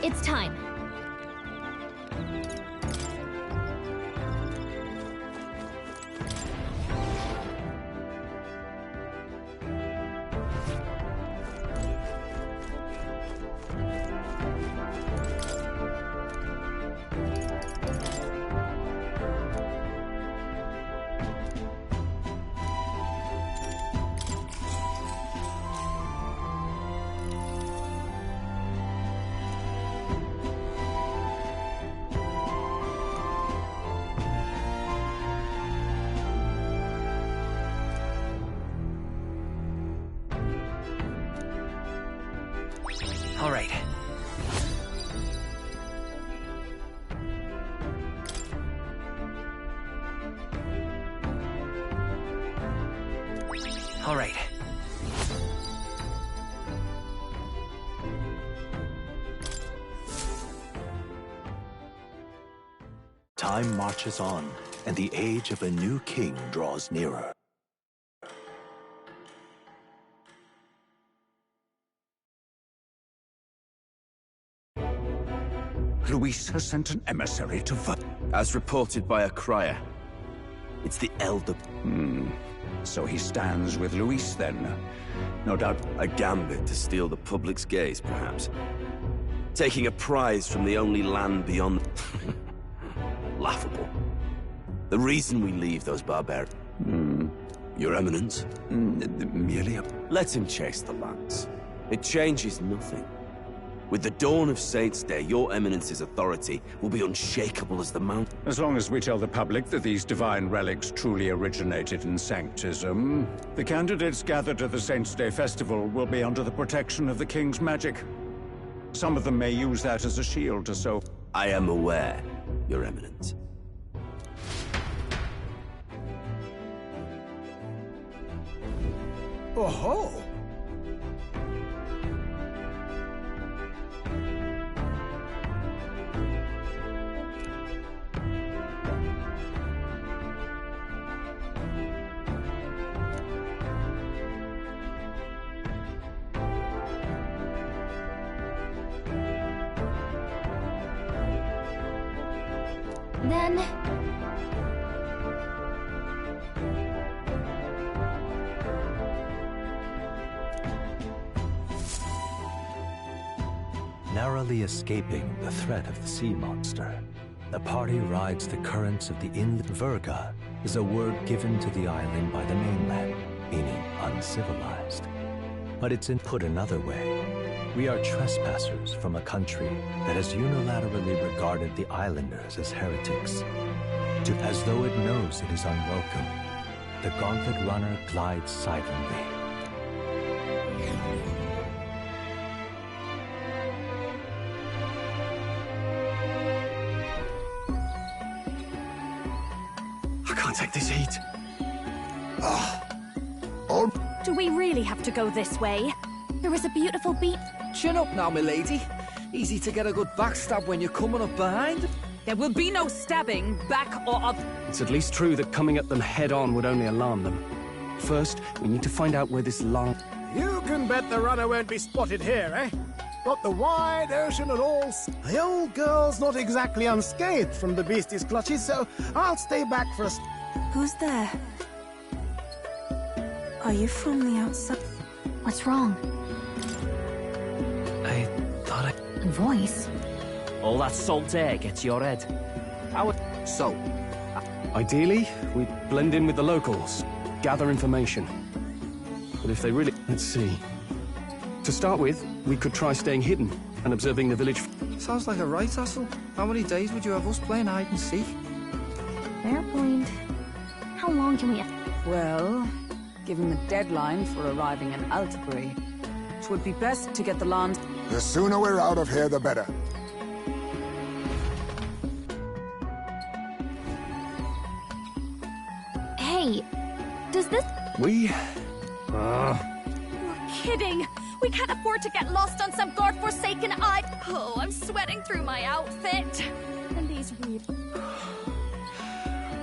It's time. All right. All right. Time marches on, and the age of a new king draws nearer. Luis has sent an emissary to as reported by a crier. It's the Elder... So he stands with Luis, then? No doubt... A gambit to steal the public's gaze, perhaps. Taking a prize from the only land beyond... Laughable. The reason we leave those barbarians... Your Eminence? Merely a... Let him chase the lance. It changes nothing. With the dawn of Saints' Day, your Eminence's authority will be unshakable as the mountain. As long as we tell the public that these divine relics truly originated in Sanctism, the candidates gathered at the Saints' Day festival will be under the protection of the King's magic. Some of them may use that as a shield to sow... I am aware, Your Eminence. Oh-ho! Then... Narrowly escaping the threat of the sea monster, the party rides the currents of the inland. Verga is a word given to the island by the mainland, meaning uncivilized. But it's put another way. We are trespassers from a country that has unilaterally regarded the islanders as heretics. As though it knows it is unwelcome, the gauntlet runner glides silently. I can't take this heat. Do we really have to go this way? There was a beautiful beach. Chin up now, milady. Easy to get a good backstab when you're coming up behind. There will be no stabbing, back or up. It's at least true that coming at them head-on would only alarm them. First, we need to find out where this You can bet the runner won't be spotted here, eh? Got the wide ocean and all. The old girl's not exactly unscathed from the beastie's clutches, so I'll stay back for a... Who's there? Are you from the outside? What's wrong? I thought I... Voice? All that salt air gets your head. So, ideally, we blend in with the locals, gather information. But if they really... Let's see. To start with, we could try staying hidden and observing the village... Sounds like a right hustle. How many days would you have us playing hide and seek? Fair point. How long can we... Well, given the deadline for arriving in Altabury, it would be best to get the land... The sooner we're out of here, the better. Hey, does this... We... You're kidding! We can't afford to get lost on some godforsaken island. Oh, I'm sweating through my outfit. And these weird...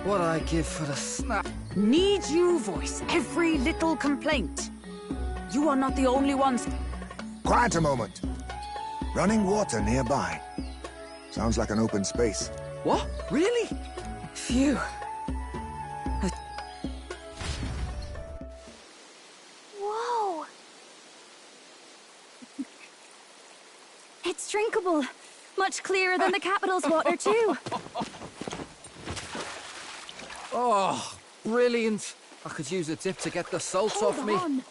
What I give for the snap. Need you voice every little complaint. You are not the only ones. Quiet a moment. Running water nearby. Sounds like an open space. What? Really? Phew. Whoa! It's drinkable. Much clearer than the capital's water, too. Oh, brilliant. I could use a dip to get the salt off me. On.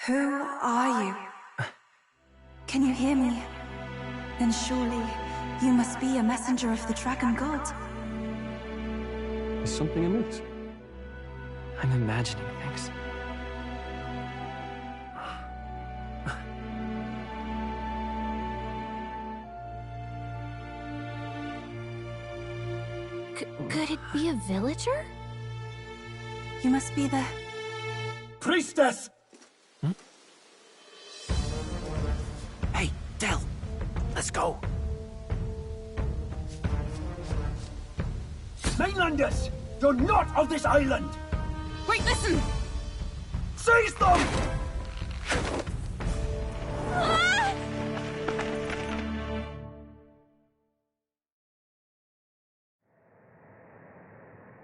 Who are you? Can you hear me? Then surely you must be a messenger of the Dragon God. Is something amiss? I'm imagining things. Could it be a villager? You must be the... Priestess! Hey, Del, let's go. Mainlanders! You're not of this island! Wait, listen! Seize them!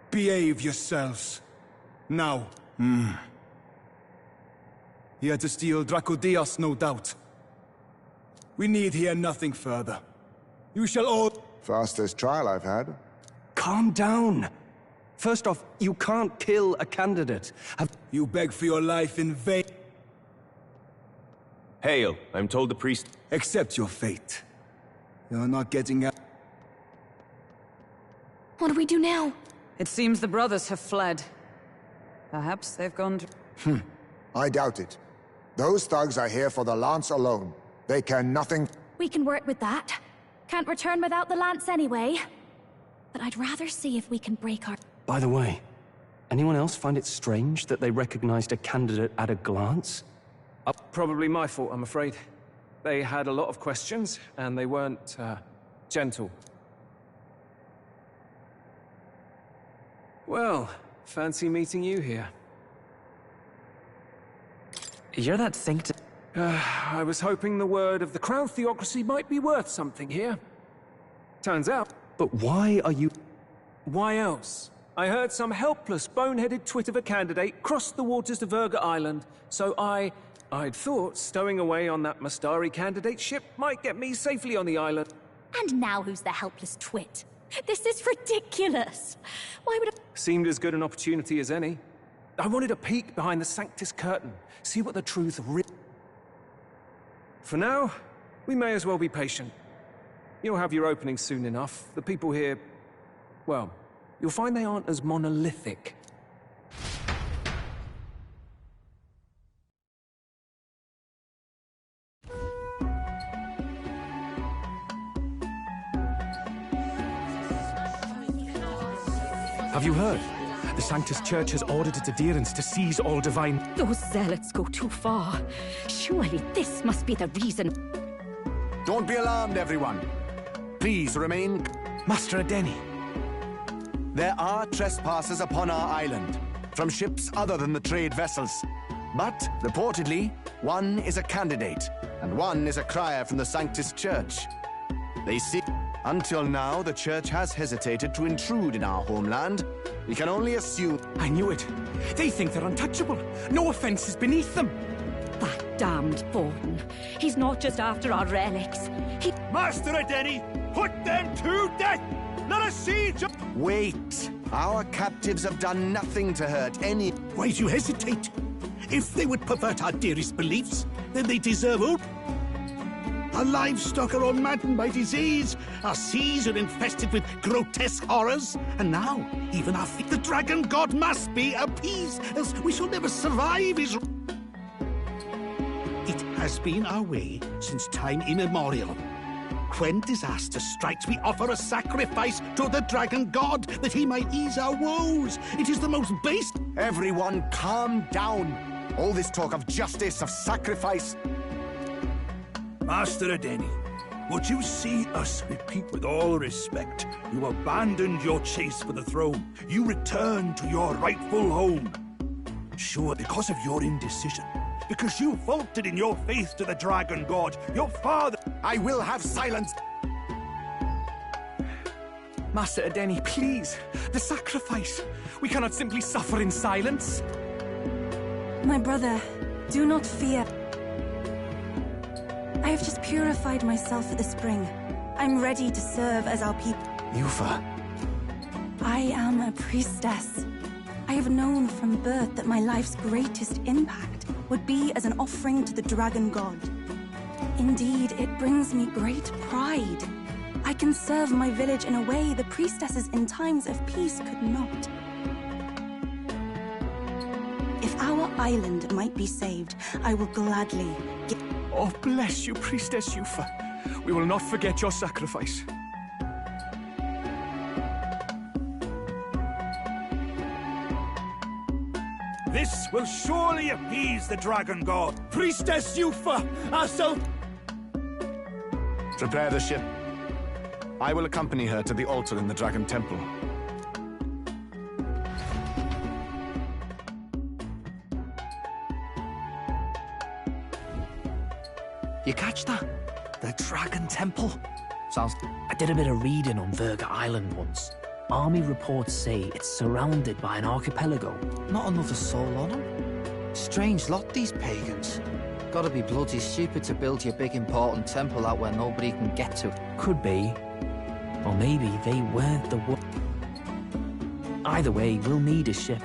Behave yourselves. Now. Here to steal Dracodios, no doubt. We need hear nothing further. You shall all... Fastest trial I've had. Calm down. First off, you can't kill a candidate. You beg for your life in vain. Hail, I'm told the priest... Accept your fate. You're not getting out. What do we do now? It seems the brothers have fled. Perhaps they've gone to... I doubt it. Those thugs are here for the lance alone. They care nothing... We can work with that. Can't return without the lance anyway. But I'd rather see if we can break our... By the way, anyone else find it strange that they recognized a candidate at a glance? Probably my fault, I'm afraid. They had a lot of questions, and they weren't, gentle. Well, fancy meeting you here. You're that thing to... I was hoping the word of the Crown Theocracy might be worth something here. Turns out... But why are you... Why else? I heard some helpless, boneheaded twit of a candidate crossed the waters of Verga Island, so I'd thought stowing away on that Mastari candidate ship might get me safely on the island. And now who's the helpless twit? This is ridiculous! Why would a... Seemed as good an opportunity as any. I wanted a peek behind the Sanctus curtain, see what the truth really... For now, we may as well be patient. You'll have your opening soon enough. The people here... well, you'll find they aren't as monolithic. Have you heard? The Sanctus Church has ordered its adherents to seize all divine... Those zealots go too far. Surely this must be the reason. Don't be alarmed, everyone. Please remain... Master Adeni. There are trespassers upon our island, from ships other than the trade vessels. But, reportedly, one is a candidate, and one is a crier from the Sanctus Church. They see... Until now, the Church has hesitated to intrude in our homeland. We can only assume... I knew it. They think they're untouchable. No offense is beneath them. That damned Borden. He's not just after our relics. He... Master Adeni, put them to death! Let us siege... Wait! Our captives have done nothing to hurt any... Why do you hesitate? If they would pervert our dearest beliefs, then they deserve all... Our livestock are all maddened by disease. Our seas are infested with grotesque horrors. And now, even our the dragon god must be appeased, else we shall never survive his... It has been our way since time immemorial. When disaster strikes, we offer a sacrifice to the dragon god that he might ease our woes. It is the most base... Everyone calm down. All this talk of justice, of sacrifice... Master Adeni, would you see us repeat with all respect? You abandoned your chase for the throne. You returned to your rightful home. Sure, because of your indecision. Because you faltered in your faith to the dragon god. Your father... I will have silence! Master Adeni, please. The sacrifice. We cannot simply suffer in silence. My brother, do not fear. I have just purified myself for the spring. I'm ready to serve as our people. Yufa. I am a priestess. I have known from birth that my life's greatest impact would be as an offering to the dragon god. Indeed, it brings me great pride. I can serve my village in a way the priestesses in times of peace could not. island might be saved, I will gladly give... Oh, bless you, Priestess Yufa. We will not forget your sacrifice. This will surely appease the Dragon God. Priestess Yufa, ourselves... Prepare the ship. I will accompany her to the altar in the Dragon Temple. You catch that? The Dragon Temple. Sounds... I did a bit of reading on Virga Island once. Army reports say it's surrounded by an archipelago. Not another soul on them. Strange lot, these pagans. Gotta be bloody stupid to build your big important temple out where nobody can get to. Could be. Or maybe they weren't the one. Either way, we'll need a ship.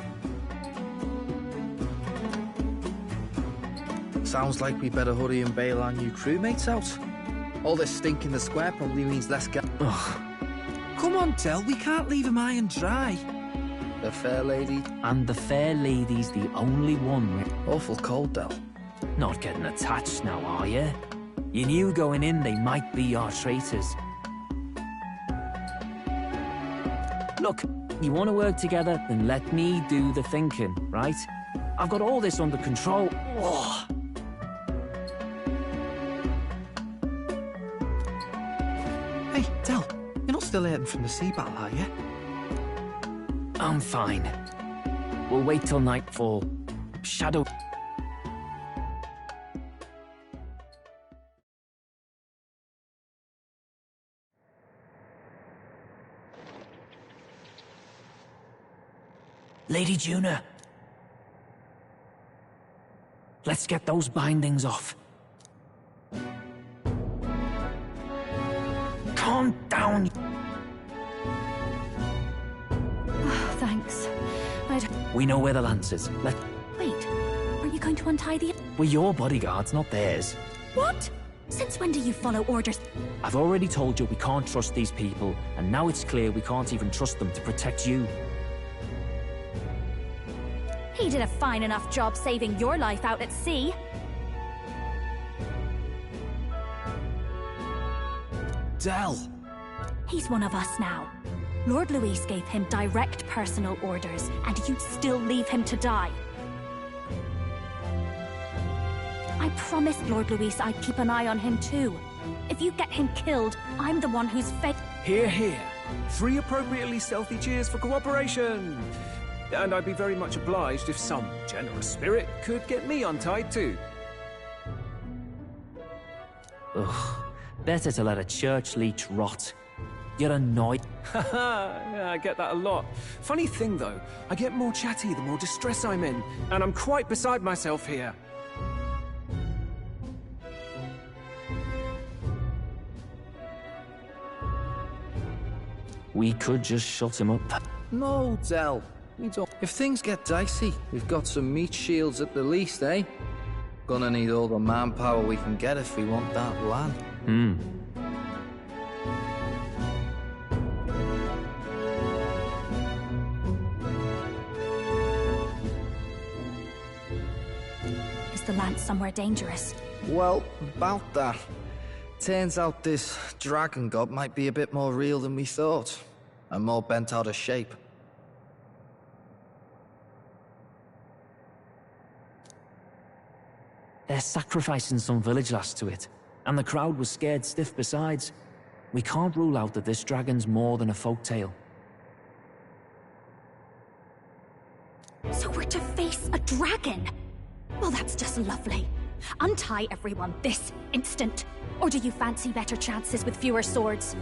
Sounds like we better hurry and bail our new crewmates out. All this stink in the square probably means less Ugh. Come on, Del, we can't leave him high and dry. The fair lady... And the fair lady's the only one with... Awful cold, Del. Not getting attached now, are you? You knew going in they might be our traitors. Look, you want to work together, then let me do the thinking, right? I've got all this under control. Oh. Hey, Del, you're not still hurting from the sea battle, are you? I'm fine. We'll wait till nightfall. Shadow... Lady Juna. Let's get those bindings off. Calm down. Oh, thanks. We know where the lance is. Wait, are you going to untie the... We're your bodyguards, not theirs. What? Since when do you follow orders? I've already told you we can't trust these people, and now it's clear we can't even trust them to protect you. He did a fine enough job saving your life out at sea. Del! He's one of us now. Lord Luis gave him direct personal orders, and you'd still leave him to die. I promised Lord Luis I'd keep an eye on him too. If you get him killed, I'm the one who's fed. Hear, hear. 3 appropriately stealthy cheers for cooperation. And I'd be very much obliged if some generous spirit could get me untied too. Ugh. Better to let a church leech rot. You're annoyed. Haha, yeah, I get that a lot. Funny thing though, I get more chatty the more distress I'm in, and I'm quite beside myself here. We could just shut him up. No, Del. We don't. If things get dicey, we've got some meat shields at the least, eh? Gonna need all the manpower we can get if we want that land. Is the lance somewhere dangerous? Well, about that. Turns out this dragon god might be a bit more real than we thought. And more bent out of shape. They're sacrificing some village lass to it, and the crowd was scared stiff besides. We can't rule out that this dragon's more than a folktale. So we're to face a dragon? Well, that's just lovely. Untie everyone this instant. Or do you fancy better chances with fewer swords?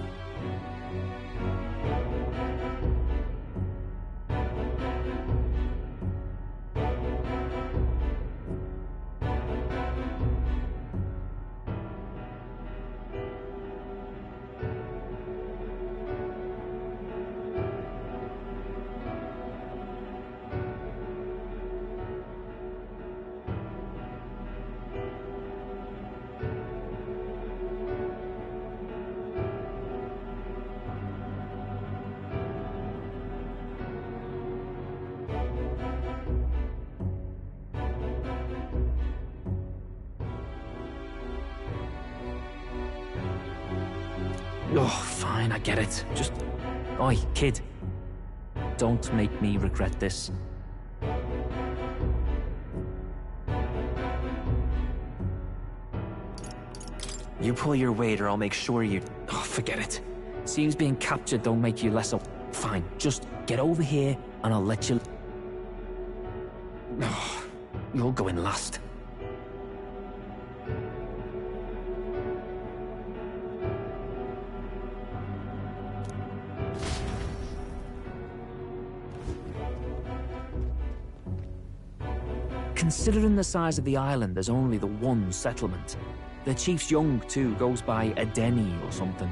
Oh, fine, I get it. Just... Oi, kid. Don't make me regret this. You pull your weight or I'll make sure you... Oh, forget it. Seems being captured don't make you less up. Fine, just get over here and I'll let you... Oh, you'll go in last. Considering the size of the island, there's only the one settlement. The chief's young, too, goes by Edeni or something.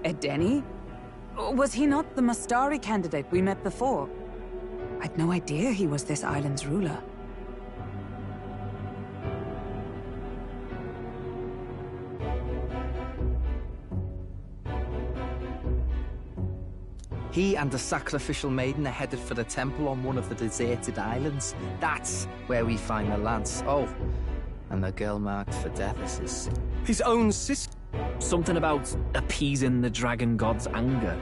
Edeni? Was he not the Mastari candidate we met before? I'd no idea he was this island's ruler. He and the sacrificial maiden are headed for the temple on one of the deserted islands. That's where we find the lance. Oh, and the girl marked for death is his own sister. Something about appeasing the dragon god's anger.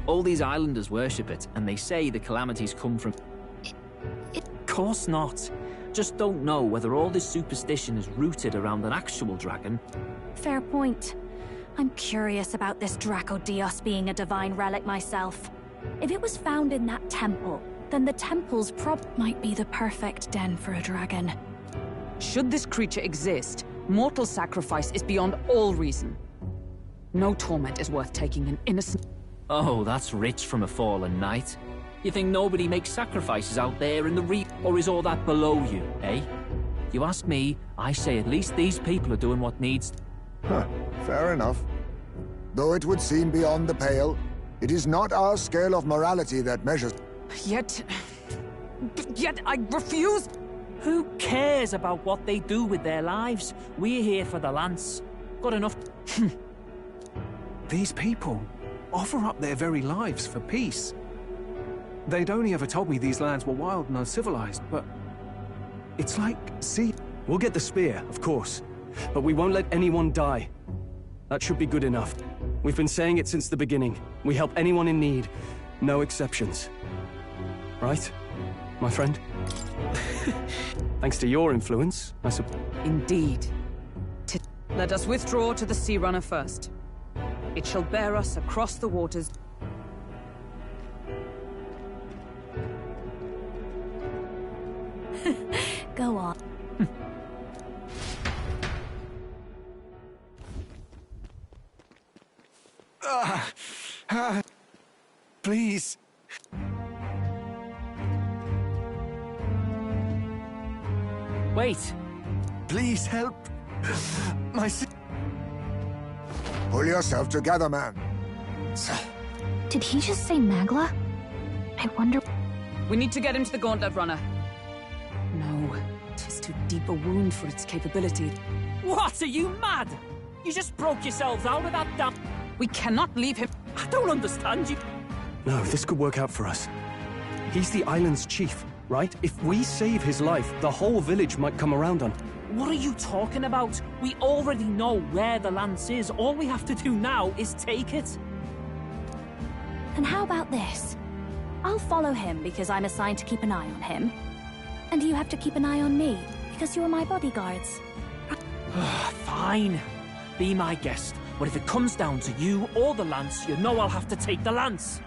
All these islanders worship it, and they say the calamities come from... Of course not. Just don't know whether all this superstition is rooted around an actual dragon. Fair point. I'm curious about this Dracodios being a divine relic myself. If it was found in that temple, then the temple's might be the perfect den for a dragon. Should this creature exist, mortal sacrifice is beyond all reason. No torment is worth taking an innocent... Oh, that's rich from a fallen knight. You think nobody makes sacrifices out there in the reef, or is all that below you, eh? You ask me, I say at least these people are doing what needs... Huh, fair enough. Though it would seem beyond the pale, it is not our scale of morality that measures... Yet I refuse... Who cares about what they do with their lives? We're here for the lance. Got enough... These people offer up their very lives for peace. They'd only ever told me these lands were wild and uncivilized, but... It's like, see... We'll get the spear, of course. But we won't let anyone die. That should be good enough. We've been saying it since the beginning. We help anyone in need. No exceptions. Right, my friend? Thanks to your influence, I suppose. Indeed. Let us withdraw to the Sea Runner first. It shall bear us across the waters. Go on. Please. Wait. Please help. My Pull yourself together, man. Did he just say Magla? I wonder... We need to get him to the Gauntlet Runner. No, 'tis too deep a wound for its capability. What? Are you mad? You just broke yourselves out of that damn... We cannot leave him... I don't understand you. No, this could work out for us. He's the island's chief, right? If we save his life, the whole village might come around on... What are you talking about? We already know where the lance is. All we have to do now is take it. And how about this? I'll follow him because I'm assigned to keep an eye on him. And you have to keep an eye on me because you're my bodyguards. Fine. Be my guest. But if it comes down to you or the lance, you know I'll have to take the lance.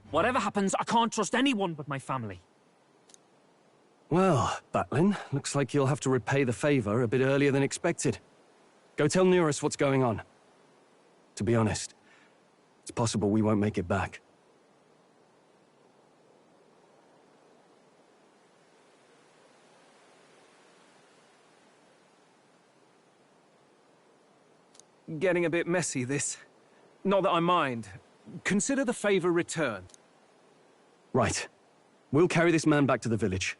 Whatever happens, I can't trust anyone but my family. Well, Batlin, looks like you'll have to repay the favor a bit earlier than expected. Go tell Neurus what's going on. To be honest, it's possible we won't make it back. Getting a bit messy, this. Not that I mind. Consider the favor returned. Right. We'll carry this man back to the village.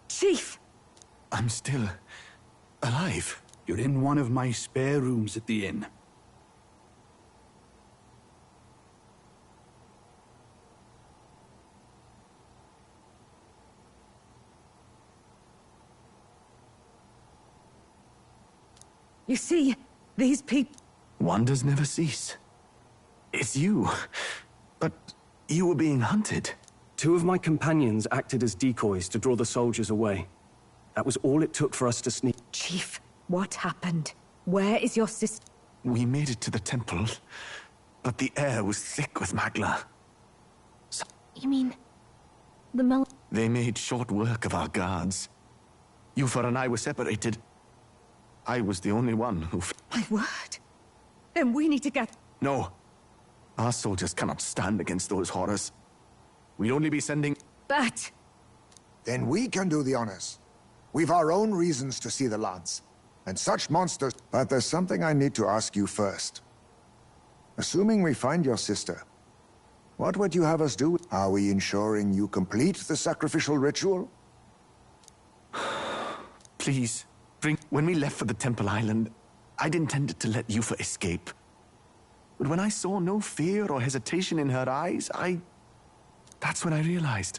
Chief! I'm still alive. You're in one of my spare rooms at the inn. You see, these people... Wonders never cease. It's you. But you were being hunted. 2 of my companions acted as decoys to draw the soldiers away. That was all it took for us to sneak. Chief, what happened? Where is your sister? We made it to the temple, but the air was thick with Magla. You mean... the They made short work of our guards. Yufa and I were separated. I was the only one who... My word! Then we need to get... No. Our soldiers cannot stand against those horrors. We'd only be sending... But... Then we can do the honors. We've our own reasons to see the lads. And such monsters... But there's something I need to ask you first. Assuming we find your sister, what would you have us do? Are we ensuring you complete the sacrificial ritual? Please, when we left for the Temple Island, I'd intended to let Yufa escape. But when I saw no fear or hesitation in her eyes, that's when I realized.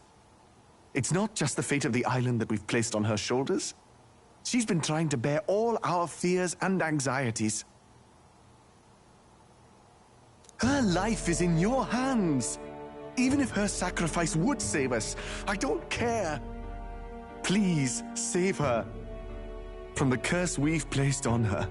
It's not just the fate of the island that we've placed on her shoulders. She's been trying to bear all our fears and anxieties. Her life is in your hands. Even if her sacrifice would save us, I don't care. Please, save her from the curse we've placed on her.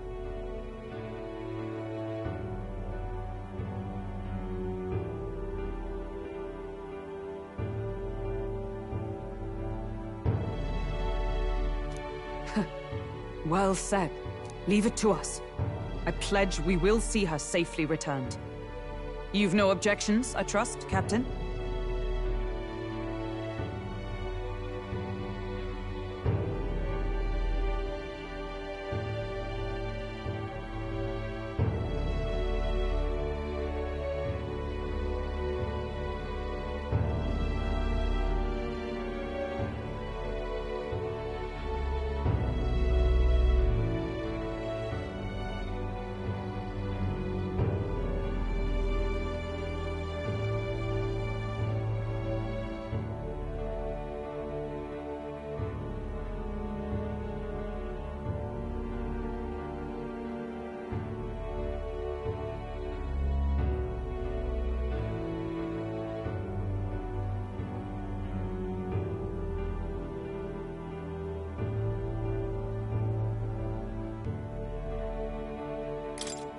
Well said. Leave it to us. I pledge we will see her safely returned. You've no objections, I trust, Captain?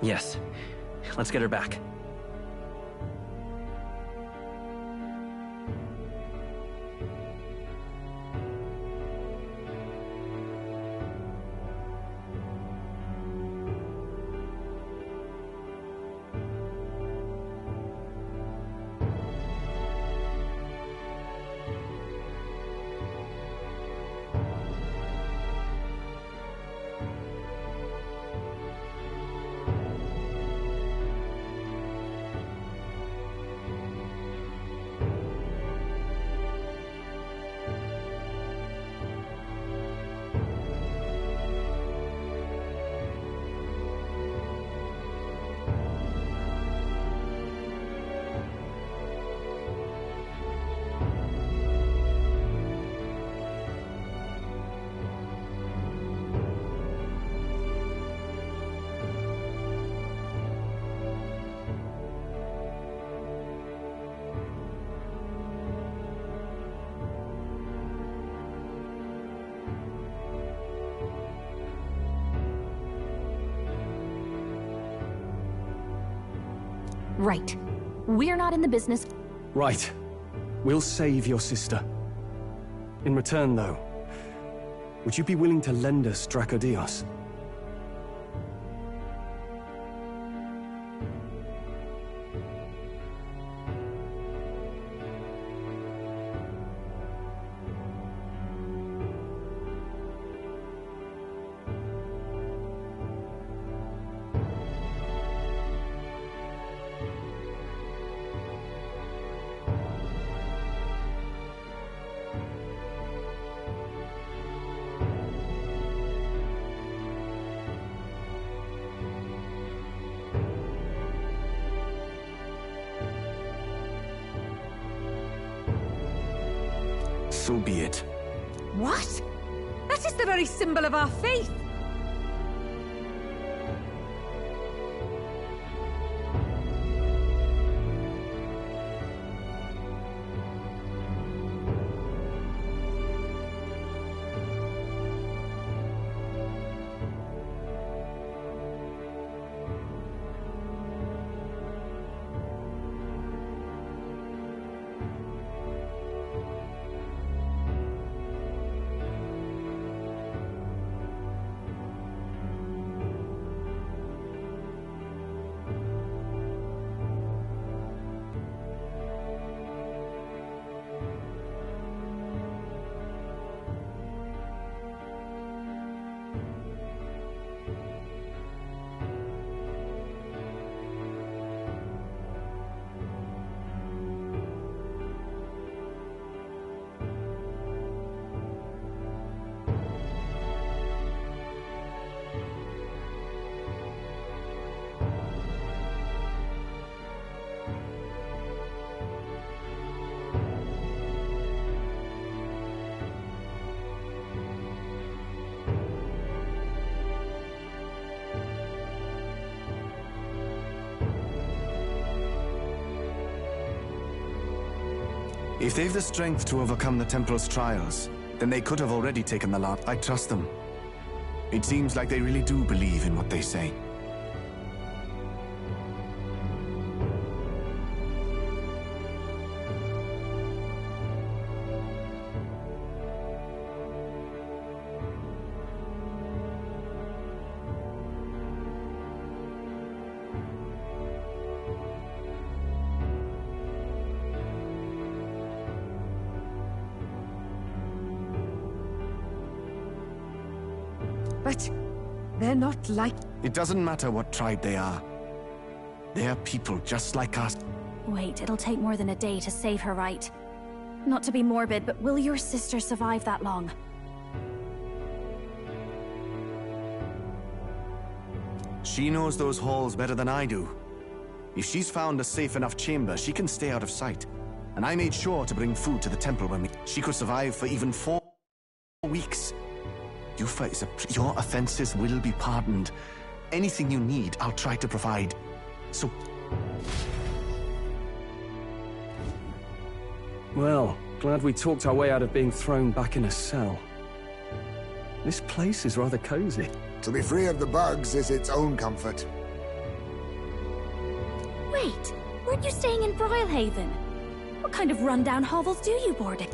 Yes. Let's get her back. Right. We're not in the business... Right. We'll save your sister. In return, though, would you be willing to lend us Dracodios? So be it. What? That is the very symbol of our faith! If they've the strength to overcome the Temple's trials, then they could have already taken the lot. I trust them. It seems like they really do believe in what they say. But they're not like... It doesn't matter what tribe they are. They're people just like us. Wait, it'll take more than a day to save her, right? Not to be morbid, but will your sister survive that long? She knows those halls better than I do. If she's found a safe enough chamber, she can stay out of sight. And I made sure to bring food to the temple when she could survive for even 4 weeks. Yufa is your offenses will be pardoned. Anything you need, I'll try to provide. So... Well, glad we talked our way out of being thrown back in a cell. This place is rather cozy. To be free of the bugs is its own comfort. Wait, weren't you staying in Brilhaven? What kind of rundown hovels do you board in?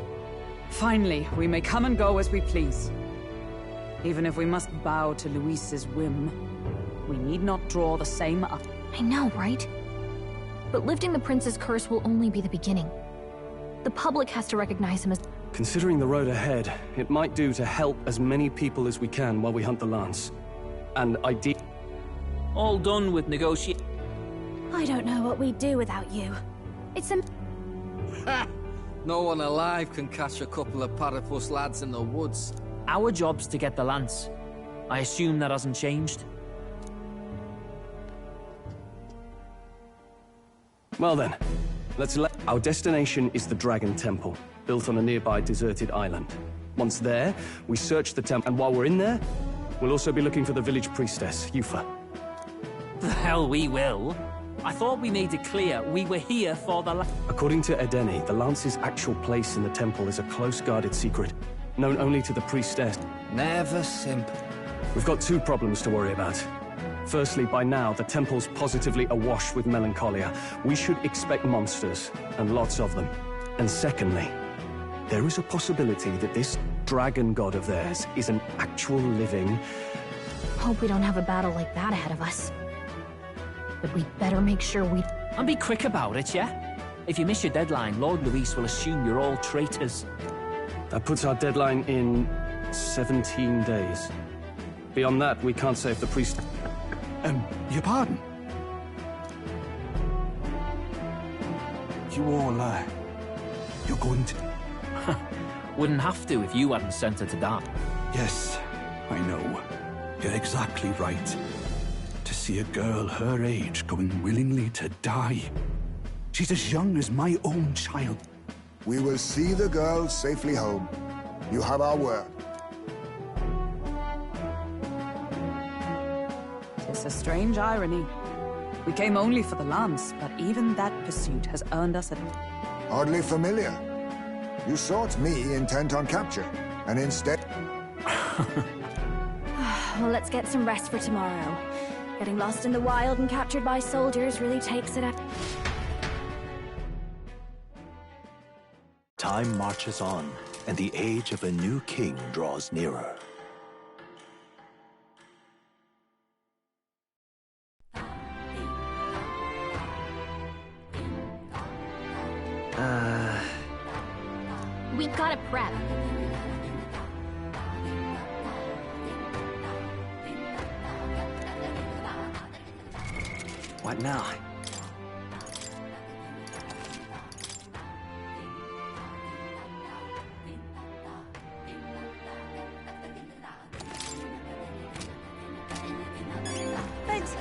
Finally, we may come and go as we please. Even if we must bow to Luis's whim, we need not draw the same up. I know, right? But lifting the prince's curse will only be the beginning. The public has to recognize him as... Considering the road ahead, it might do to help as many people as we can while we hunt the Lance. And all done with negotiate. I don't know what we'd do without you. It's a... No one alive can catch a couple of platypus lads in the woods. Our job's to get the Lance. I assume that hasn't changed? Well then, our destination is the Dragon Temple, built on a nearby deserted island. Once there, we search the temple, and while we're in there, we'll also be looking for the village priestess, Yufa. The hell we will. I thought we made it clear we were here for the According to Edeni, the Lance's actual place in the temple is a close-guarded secret, known only to the priestess. Never simp. We've got 2 problems to worry about. Firstly, by now, the temple's positively awash with melancholia. We should expect monsters, and lots of them. And secondly, there is a possibility that this dragon god of theirs is an actual living... Hope we don't have a battle like that ahead of us. But we'd better make sure we... And be quick about it, yeah? If you miss your deadline, Lord Luis will assume you're all traitors. That puts our deadline in 17 days. Beyond that, we can't save the priest... Your pardon? You all, you're going to... Wouldn't have to if you hadn't sent her to die. Yes, I know. You're exactly right. To see a girl her age going willingly to die. She's as young as my own child. We will see the girl safely home. You have our word. It's a strange irony. We came only for the lance, but even that pursuit has earned us a... Oddly familiar. You sought me intent on capture, and instead... Well, let's get some rest for tomorrow. Getting lost in the wild and captured by soldiers really takes it up. Time marches on, and the age of a new king draws nearer. We gotta prep. What now? Thanks.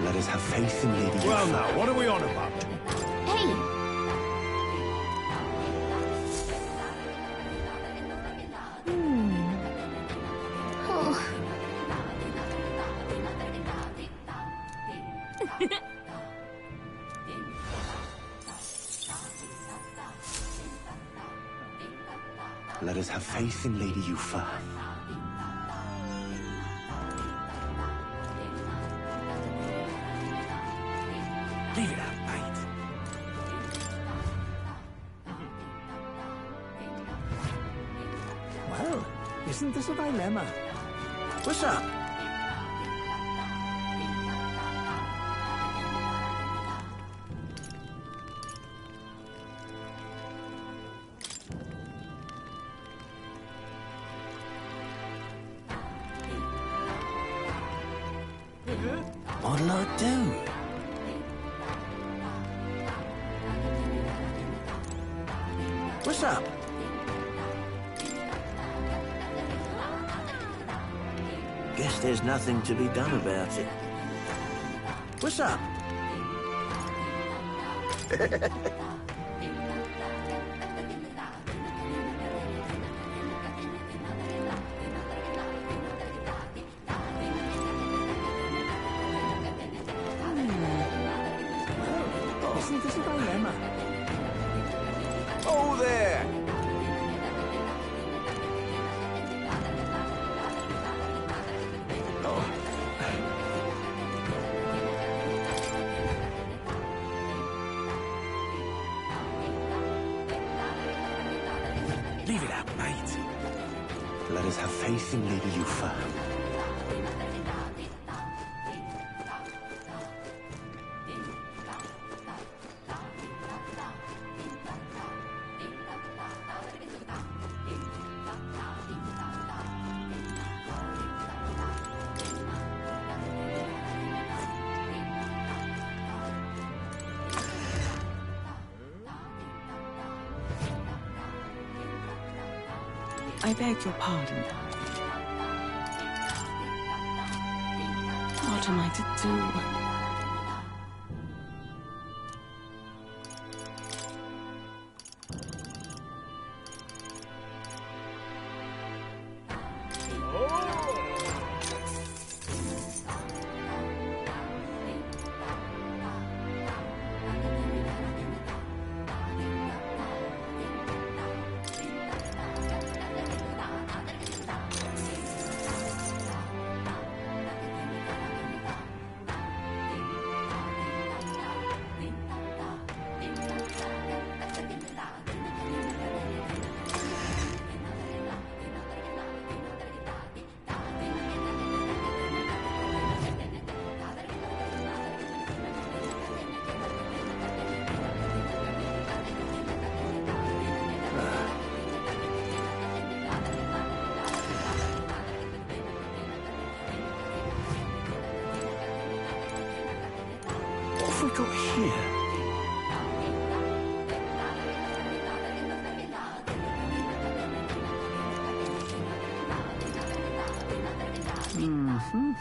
Let us have faith in Lady Well Yuffie. now, what are we on about? Hey! Oh. Let us have faith in Lady Yuffie. Leave it out, mate. Well, isn't this a dilemma? What's up? What'll I do? What's up? Guess there's nothing to be done about it. What's up? Isn't this a dilemma? Oh, there! Leave it out, mate. Let us have faith in Lady Yuffie. I beg your pardon. What am I to do? What have we got here? Mm-hmm.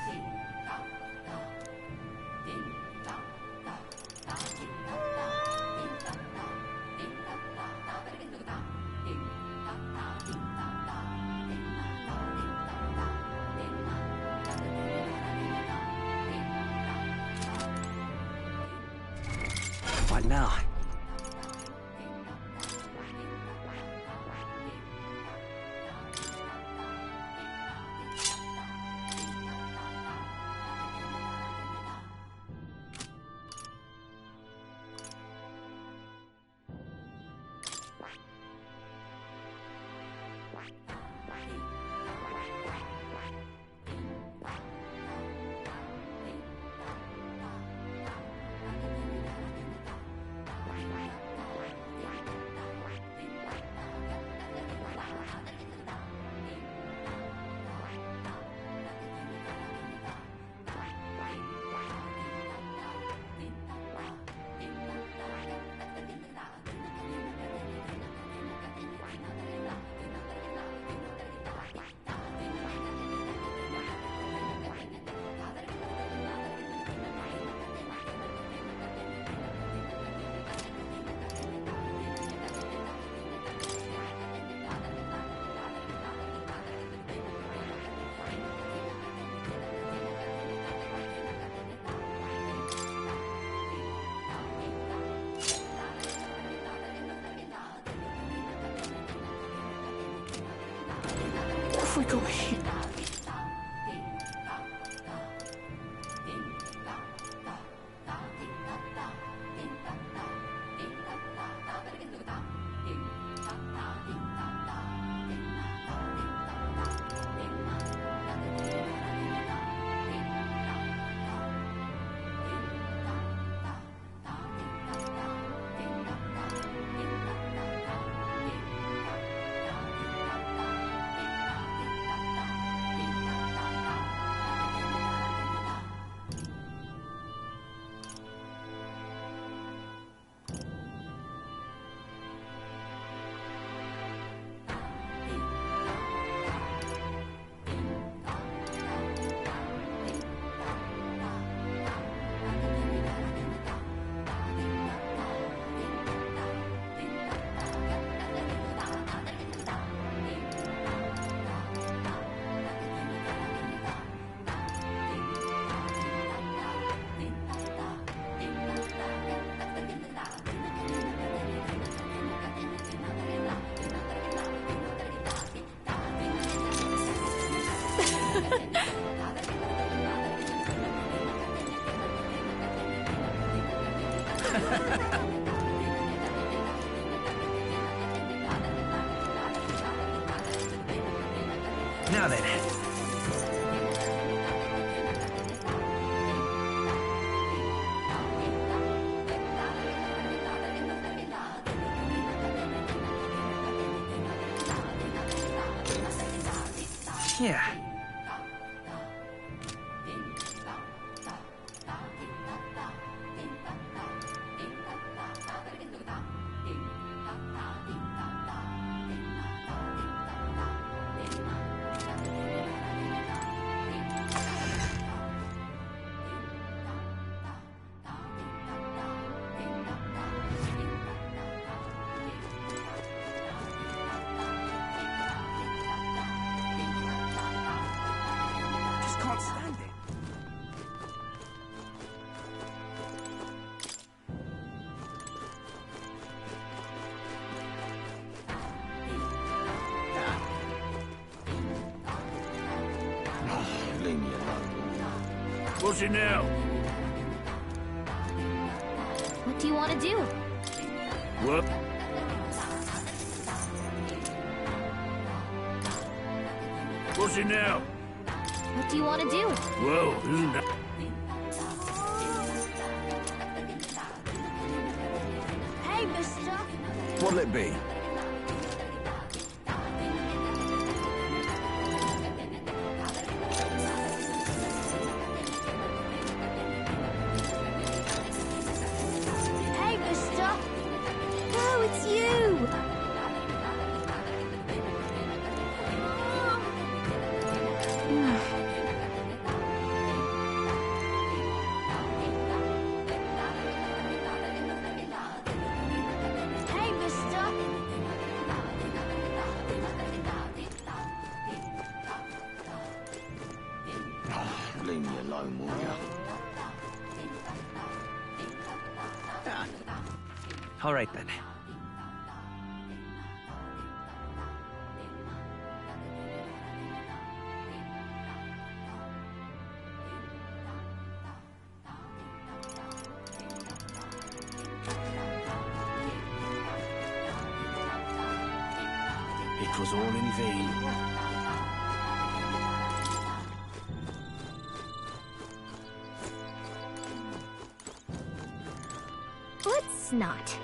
Right now. Off we go here. Now then. Yeah. Can't stand it. Leave me alone. What's it now? What do you want to do? What? What's it now? What do you want to do? Whoa, isn't that... Hey, mister! What'll it be? Hey, mister! Oh, it's you! Leave me alone, will ya? All right then. It was all in vain. Let's not.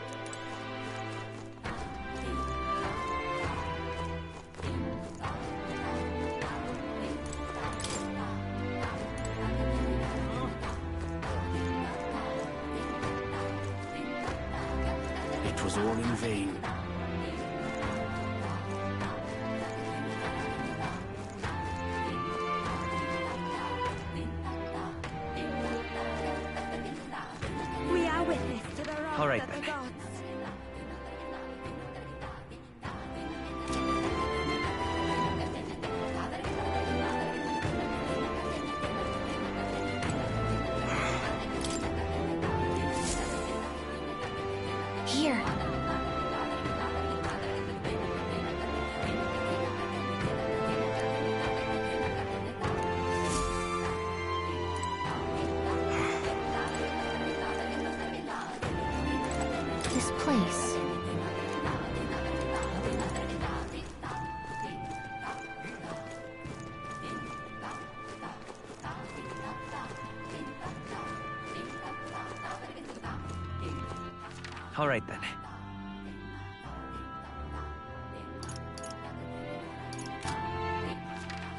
It was all in vain. We are witness to the wrath All right, of the then. gods. Here. This place. All right then.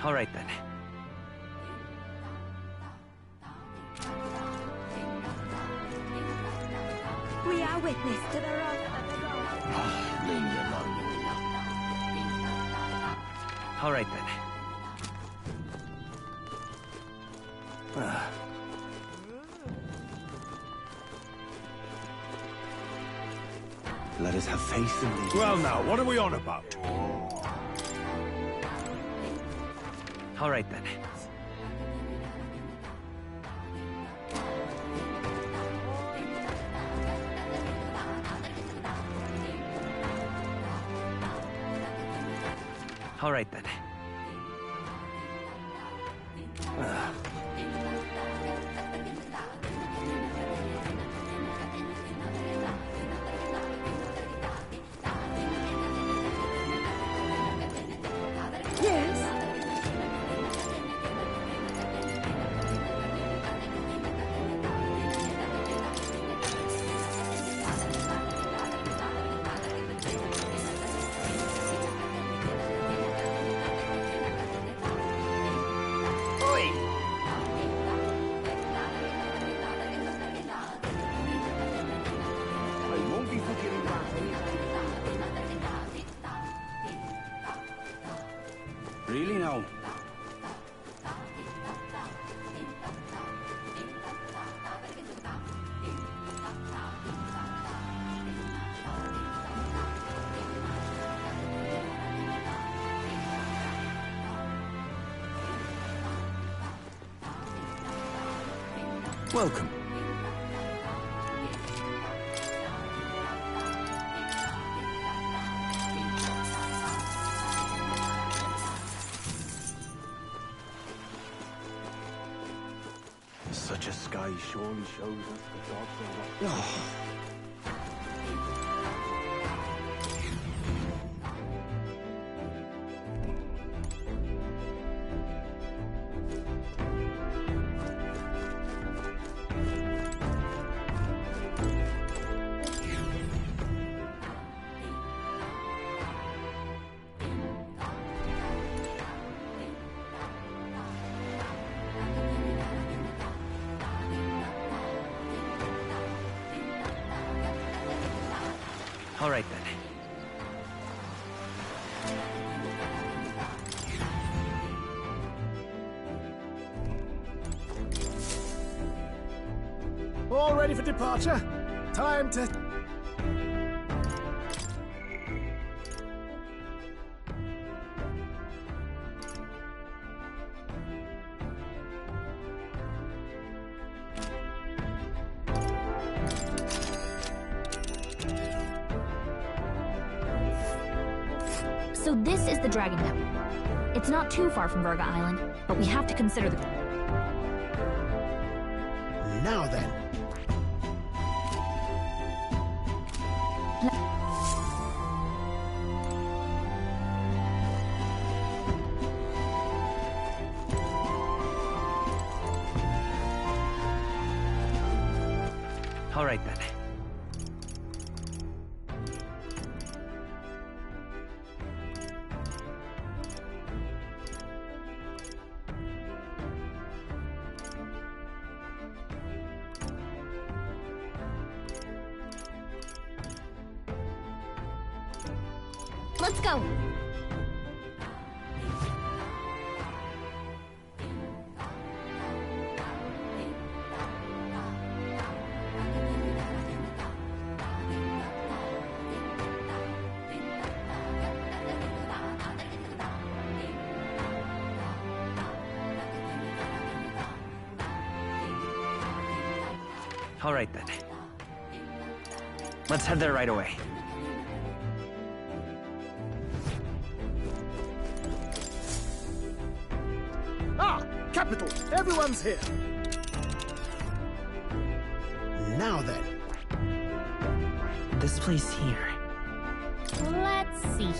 All right then. We are witness to the wrath of the gods. Leave me alone. All right then. Let us have faith in these. Well now, what are we on about? All right then. All right then. Yes. I won't be forgetting that. Really now? Welcome. Such a sky surely shows us the gods are right. All right then. All ready for departure? Time to... So this is the Dragon Tower. It's not too far from Verga Island, but we have to consider the... Now then. All right, then. Let's go! All right, then. Let's head there right away. Ah! Capital! Everyone's here! Now then. This place here. Let's see.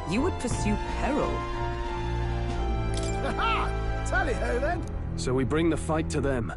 You would pursue peril? Ha-ha! Tally-ho, then! So we bring the fight to them.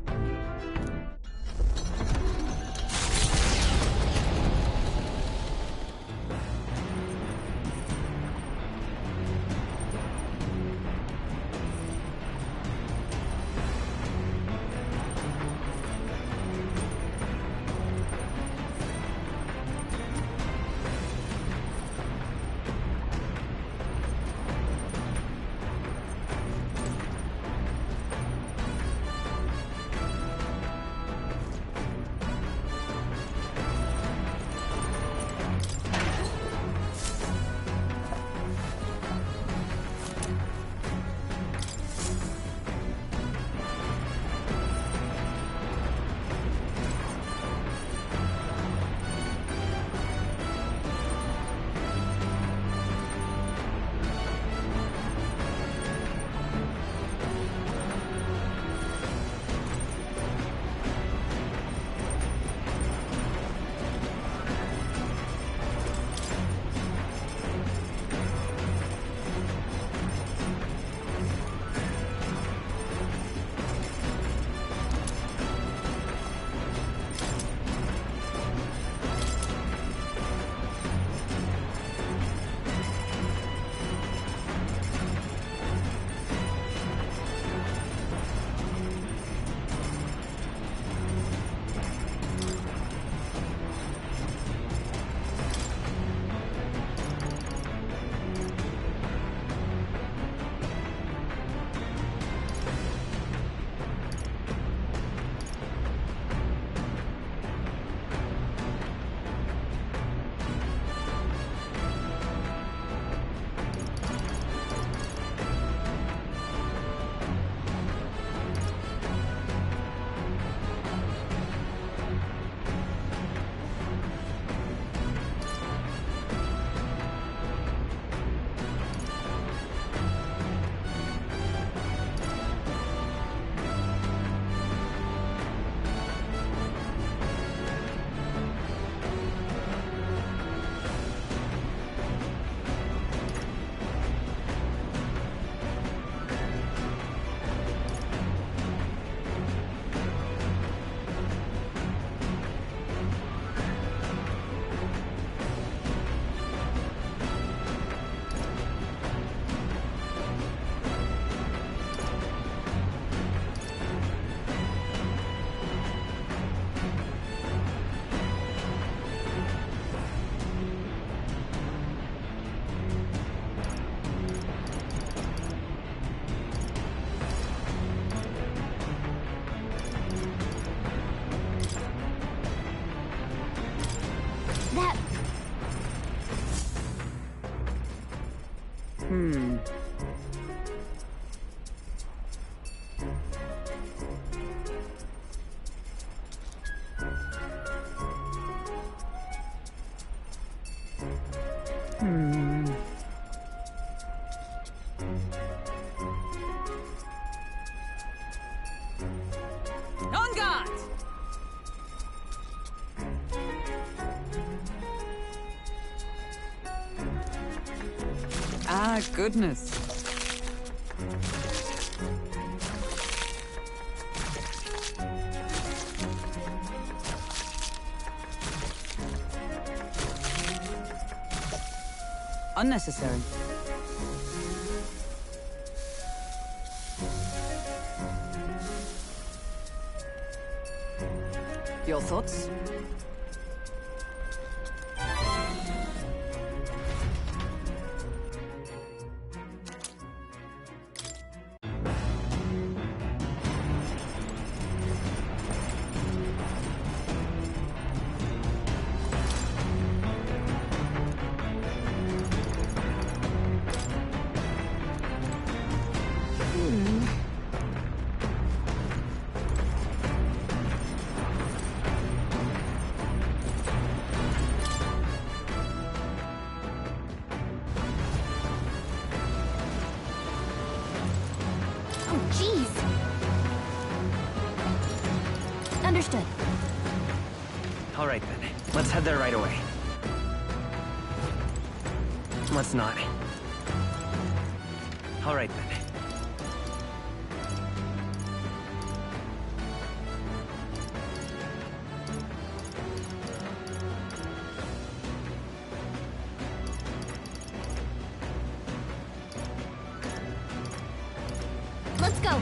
On guard! Ah, goodness. Unnecessary. Your thoughts? Understood. All right, then. Let's head there right away. Let's not. All right, then. Let's go.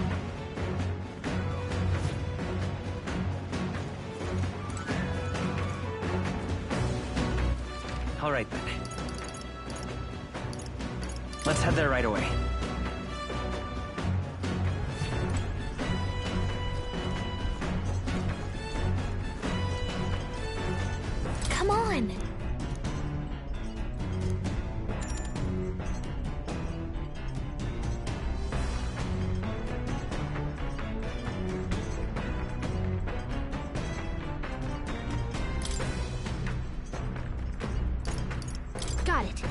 All right, then. Let's head there right away. Come on. Got it.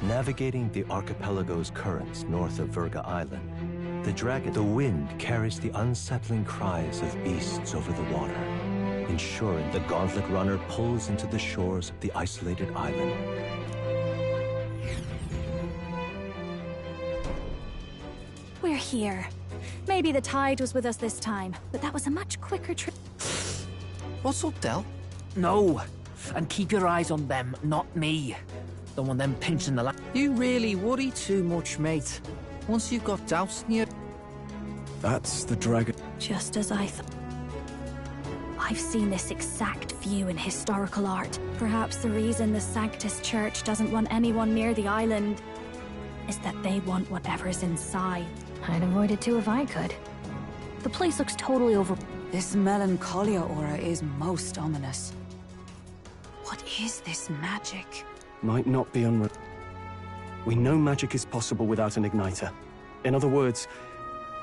Navigating the archipelago's currents north of Virga Island, the wind carries the unsettling cries of beasts over the water, ensuring the gauntlet runner pulls into the shores of the isolated island. We're here. Maybe the tide was with us this time, but that was a much quicker trip. What's up, Del? No. And keep your eyes on them, not me. Don't want them pinching the You really worry too much, mate. Once you've got doubts in you... That's the dragon. Just as I thought. I've seen this exact view in historical art. Perhaps the reason the Sanctus Church doesn't want anyone near the island is that they want whatever's inside. I'd avoid it too if I could. The place looks totally over... This melancholia aura is most ominous. What is this magic? Might not be unreal. We know magic is possible without an igniter. In other words,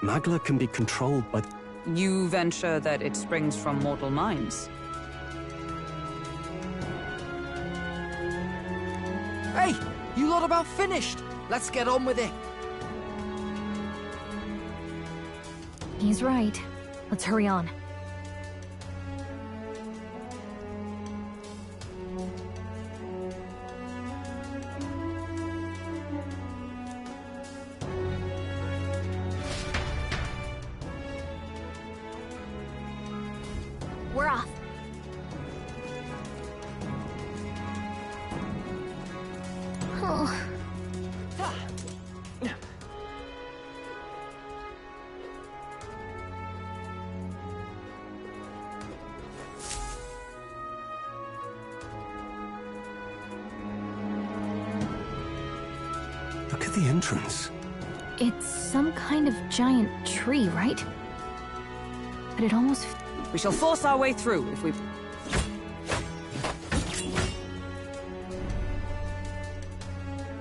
Magla can be controlled by... You venture that it springs from mortal minds? Hey! You lot about finished! Let's get on with it! He's right. Let's hurry on. We're off. Oh. Look at the entrance. It's some kind of giant tree, right? But it almost... We shall force our way through if we...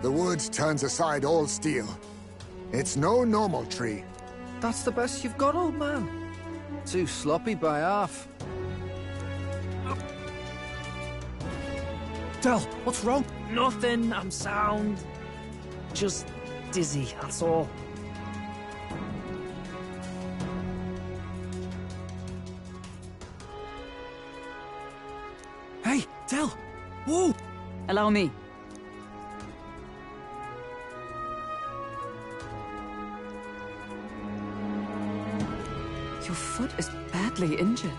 The woods turns aside all steel. It's no normal tree. That's the best you've got, old man. Too sloppy by half. Del, what's wrong? Nothing, I'm sound. Just dizzy, that's all. Hey, Del! Whoa! Allow me. Your foot is badly injured.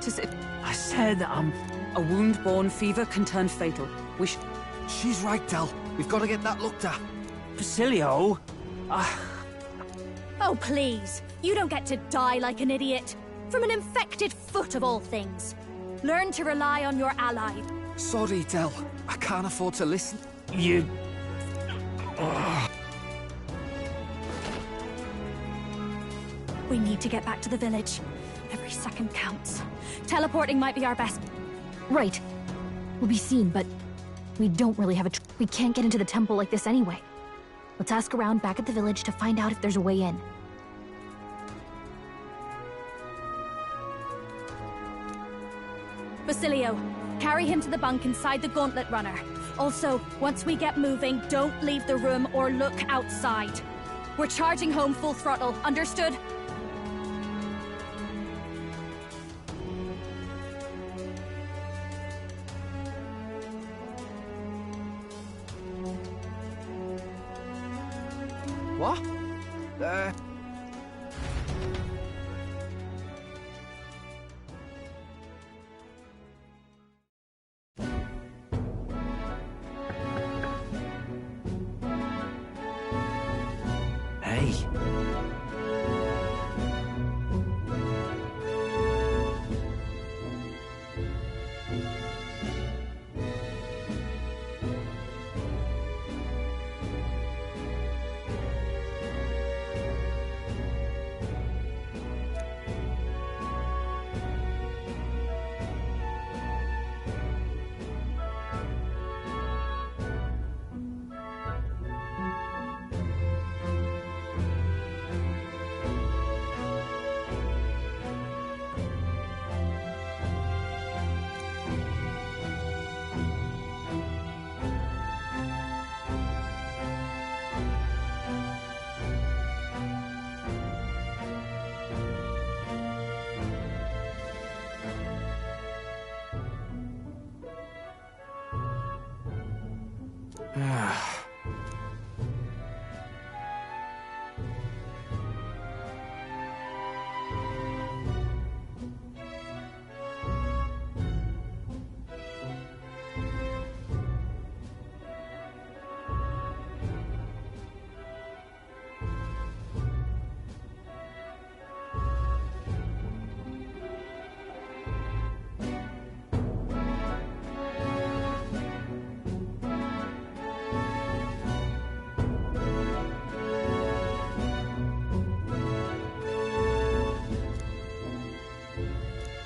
Tis it... I said A wound-borne fever can turn fatal. We should... She's right, Del. We've got to get that looked at. Basilio? Oh, please. You don't get to die like an idiot. From an infected foot of all things. Learn to rely on your ally. Sorry, Del. I can't afford to listen. You... We need to get back to the village. Every second counts. Teleporting might be our best... Right. We'll be seen, but we don't really have a... We can't get into the temple like this anyway. Let's ask around back at the village to find out if there's a way in. Basilio, carry him to the bunk inside the gauntlet runner. Also, once we get moving, don't leave the room or look outside. We're charging home full throttle, understood? What? Hey.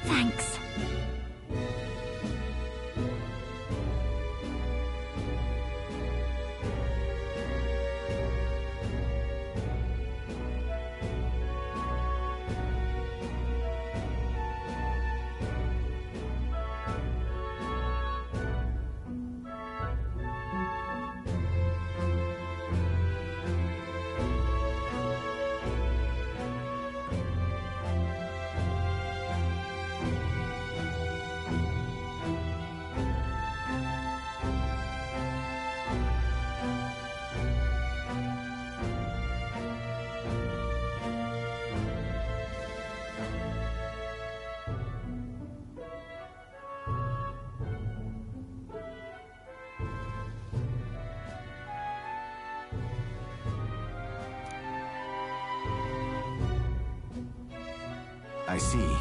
Thanks. I see.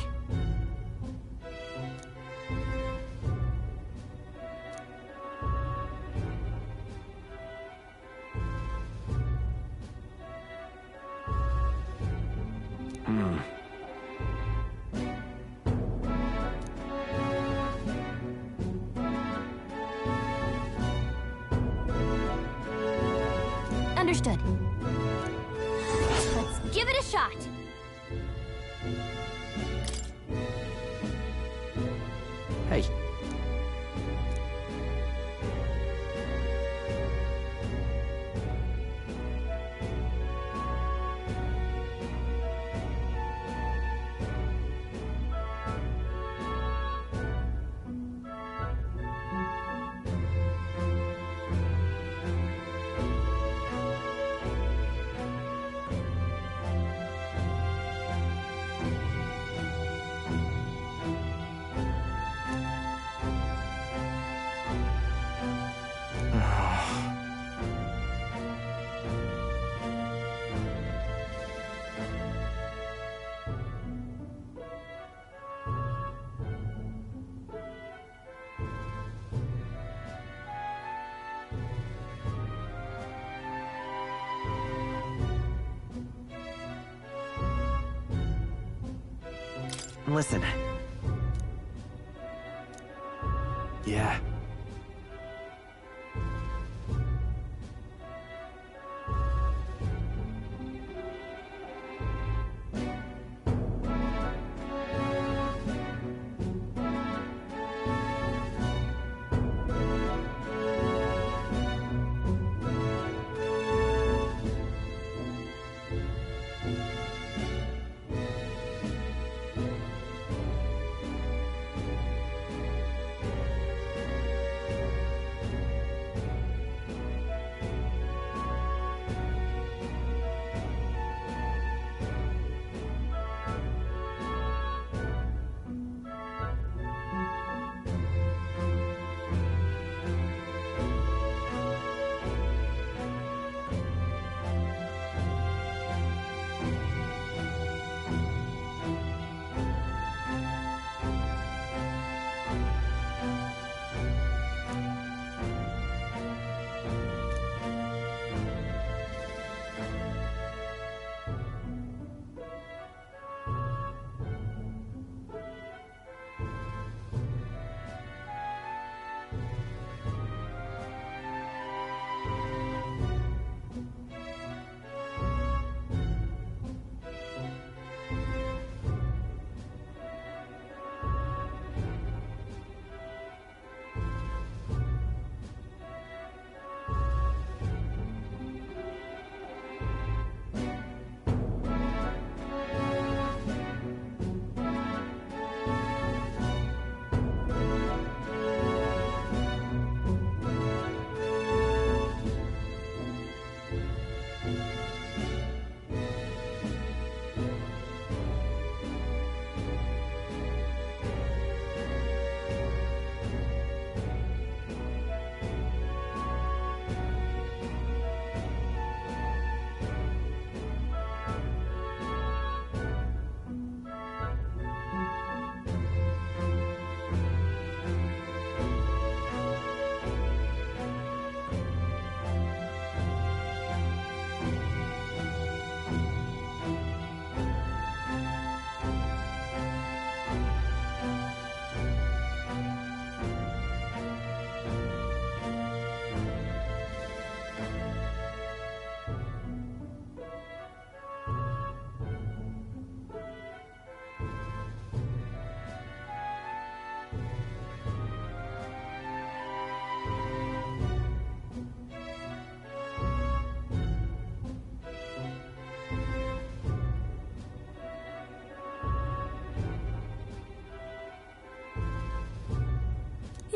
Understood. Let's give it a shot. Hey. Listen. Yeah.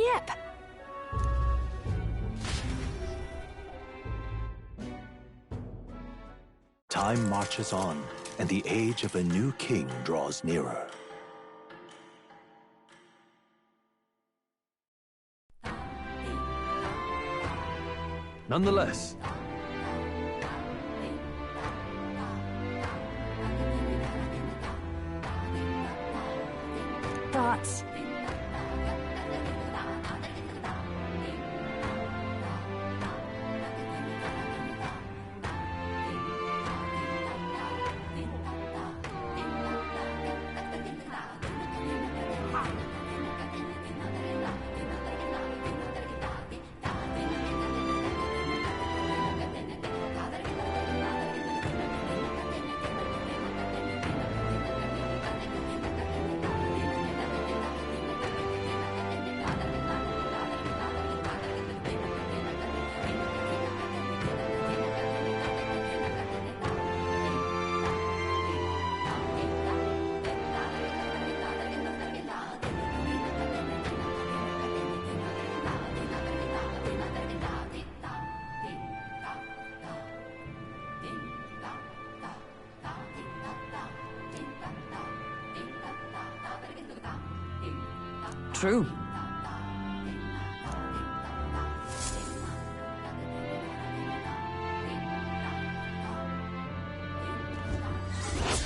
ship. Time marches on, and the age of a new king draws nearer. Nonetheless, Thoughts? True.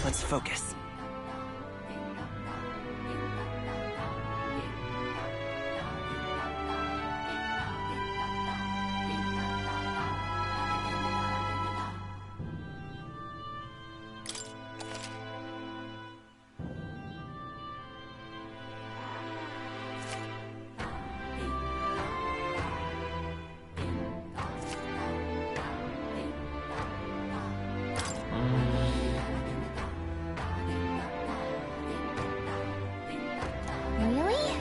Let's focus. Really?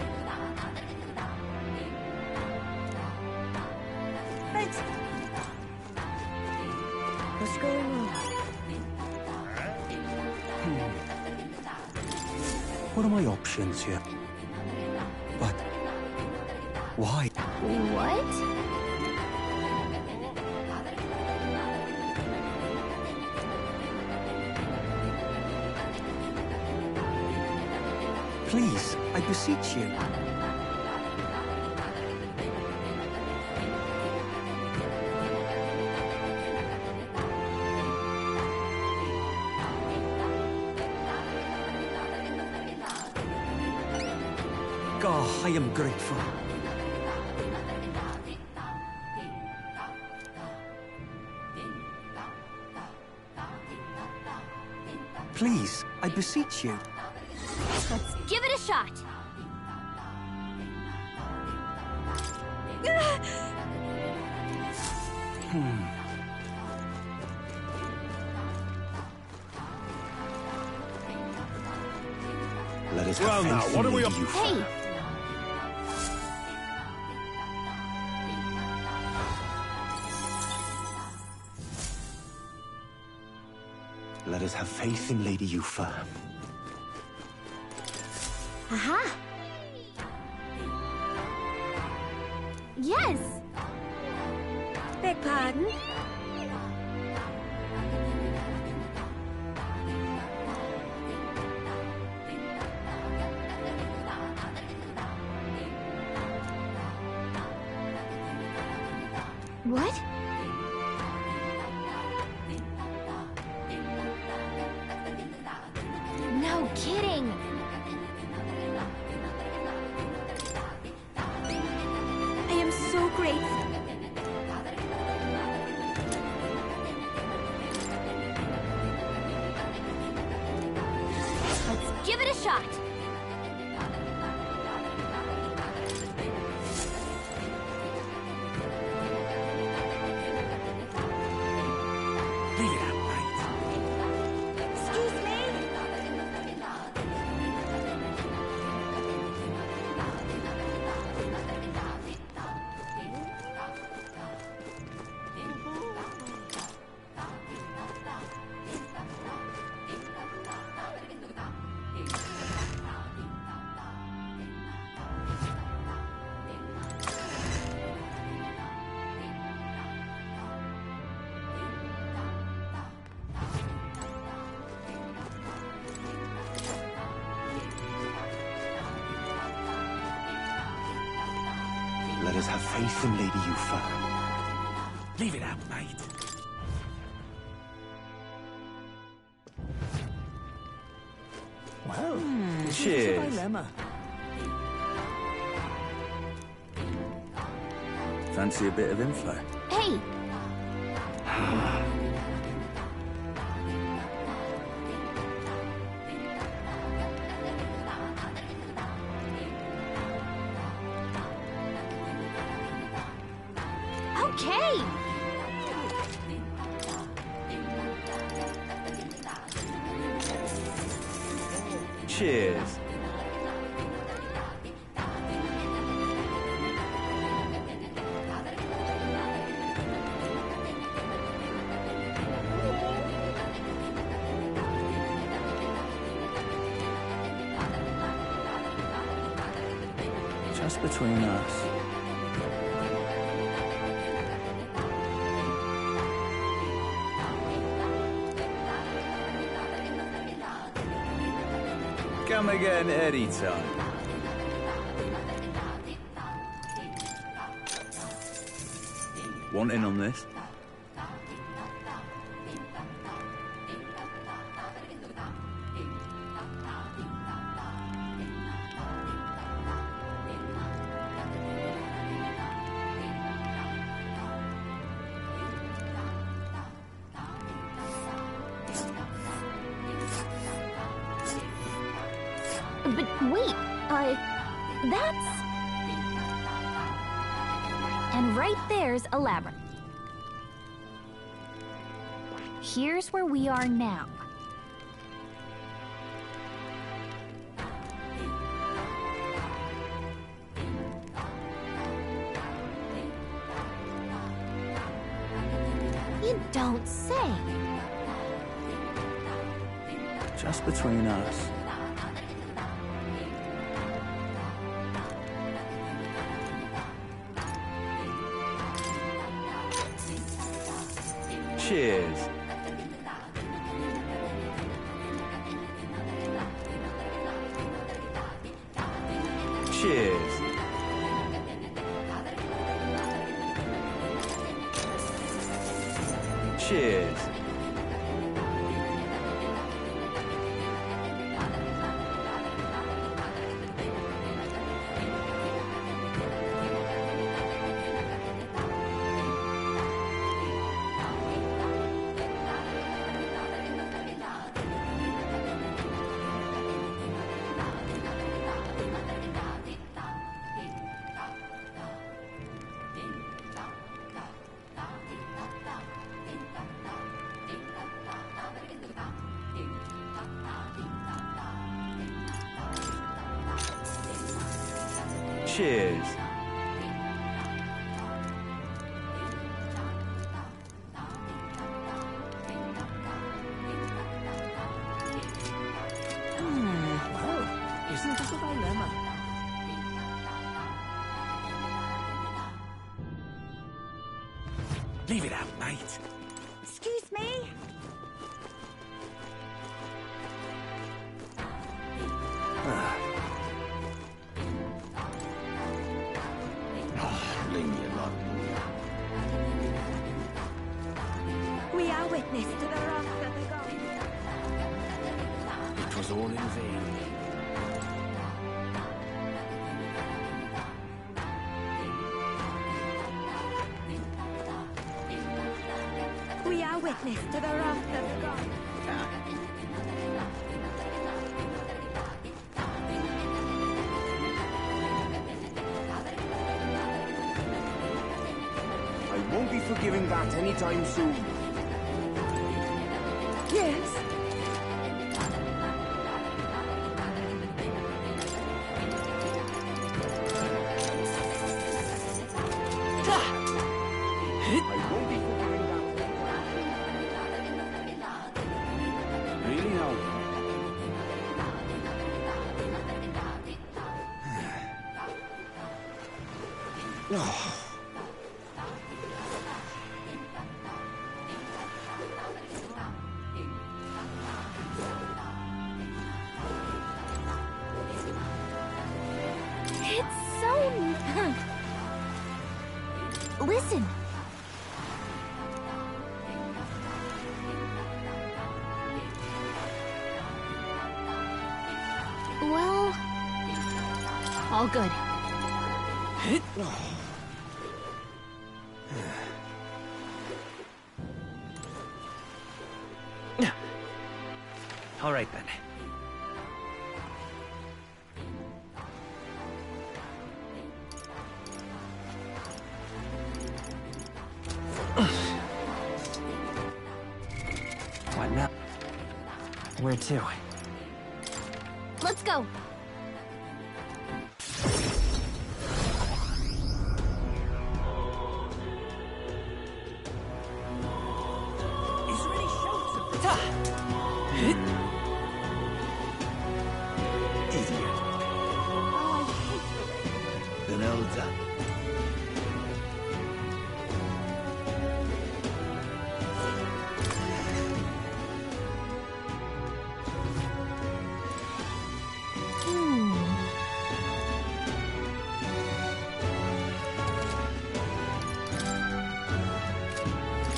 What's going on? What are my options here? But why? What? Please, I beseech you. oh, I am grateful. Please, I beseech you. Let's give it a shot. Let us Well, now, what are we up? Hey! Let us have faith in Lady Yufa. Aha! Yes! Beg pardon? What? No kidding! I am so grateful. Let's give it a shot! Excuse me? Let us have faith in Lady Yufa. Leave it out, mate. Well, this cheers. is a dilemma. Fancy a bit of info? Hey! Okay! Cheers. Just between us. Come again anytime. Want in on this? But wait, that's... And right there's a labyrinth. Here's where we are now. You don't say. Just between us. Cheers. Cheers. Cheers. Cheers. Well, isn't this a dilemma? Leave it out, mate. Excuse me? Leave me alone. We are witness to the wrath of the gods. It was all in vain. We are witness to the wrath of the gods. I won't be forgiving that anytime soon. Yes. I won't be forgiving that. Really now? It's so... Listen. Well, all good. All right then. What now? Where to? Let's go.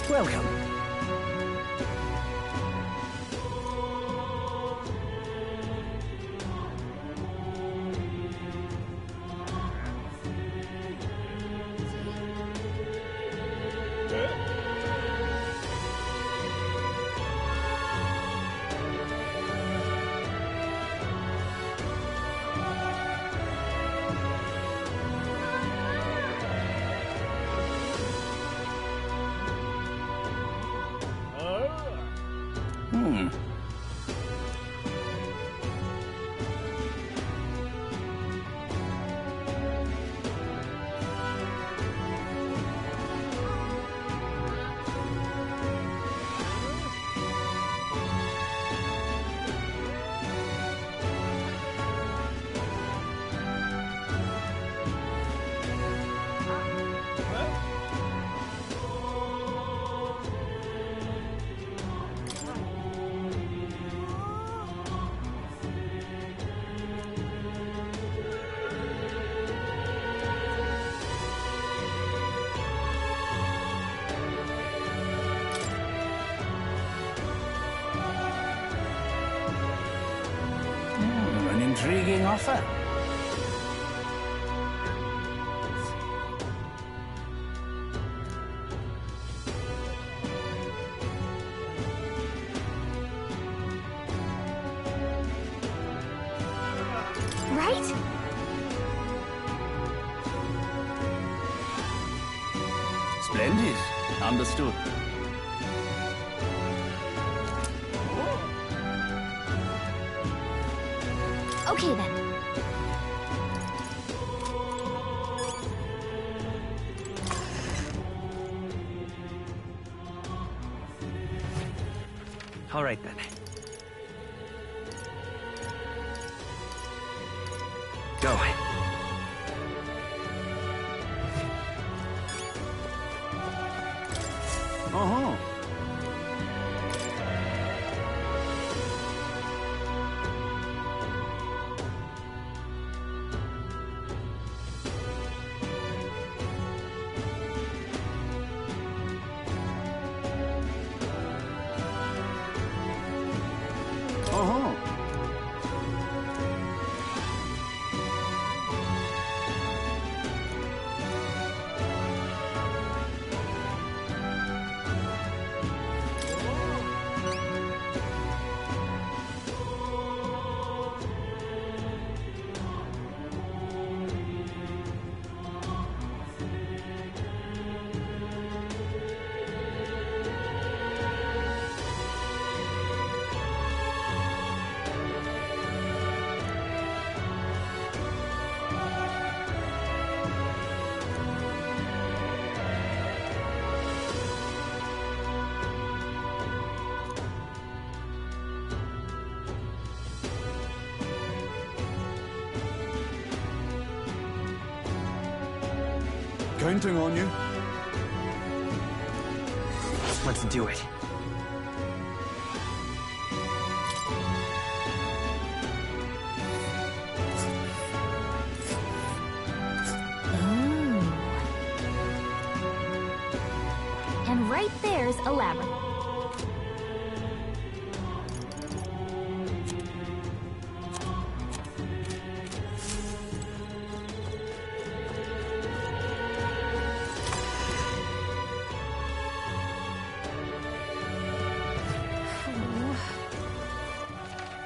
Welcome. An intriguing offer. Right? Splendid. Understood. Okay then. All right then. Go. Uh-huh. Uh-huh. Counting on you. Let's do it. right there's a labyrinth.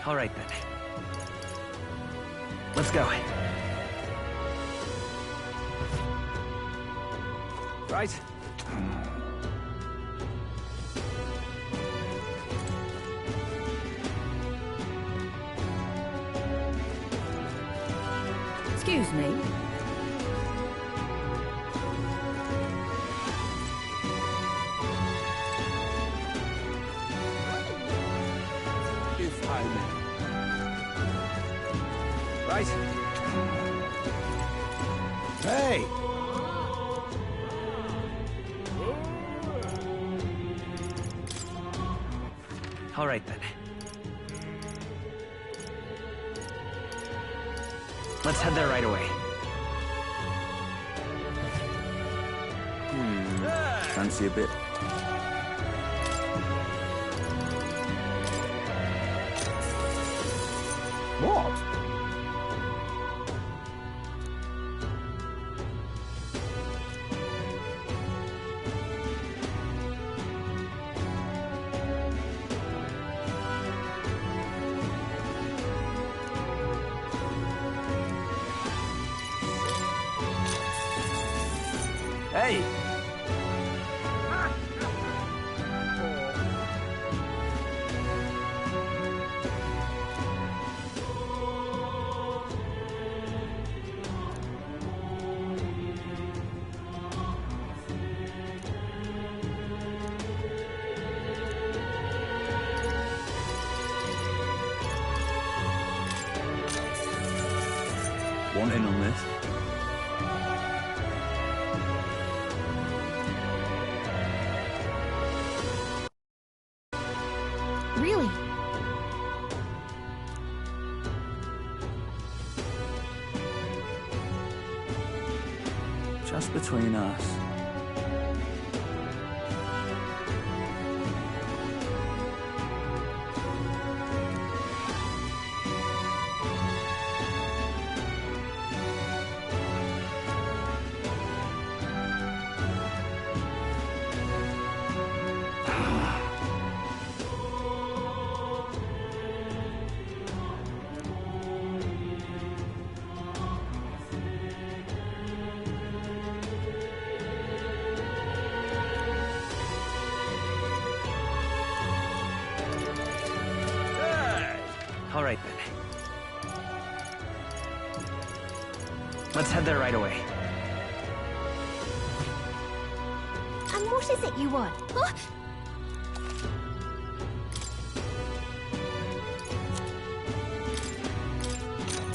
All right, then. Let's go. Right. Excuse me. If I may. Right. Hey! All right, then. Let's head there right away. Fancy a bit? What? Hey! Want in on this? Really? Just between us. All right, then. Let's head there right away. And what is it you want? Huh?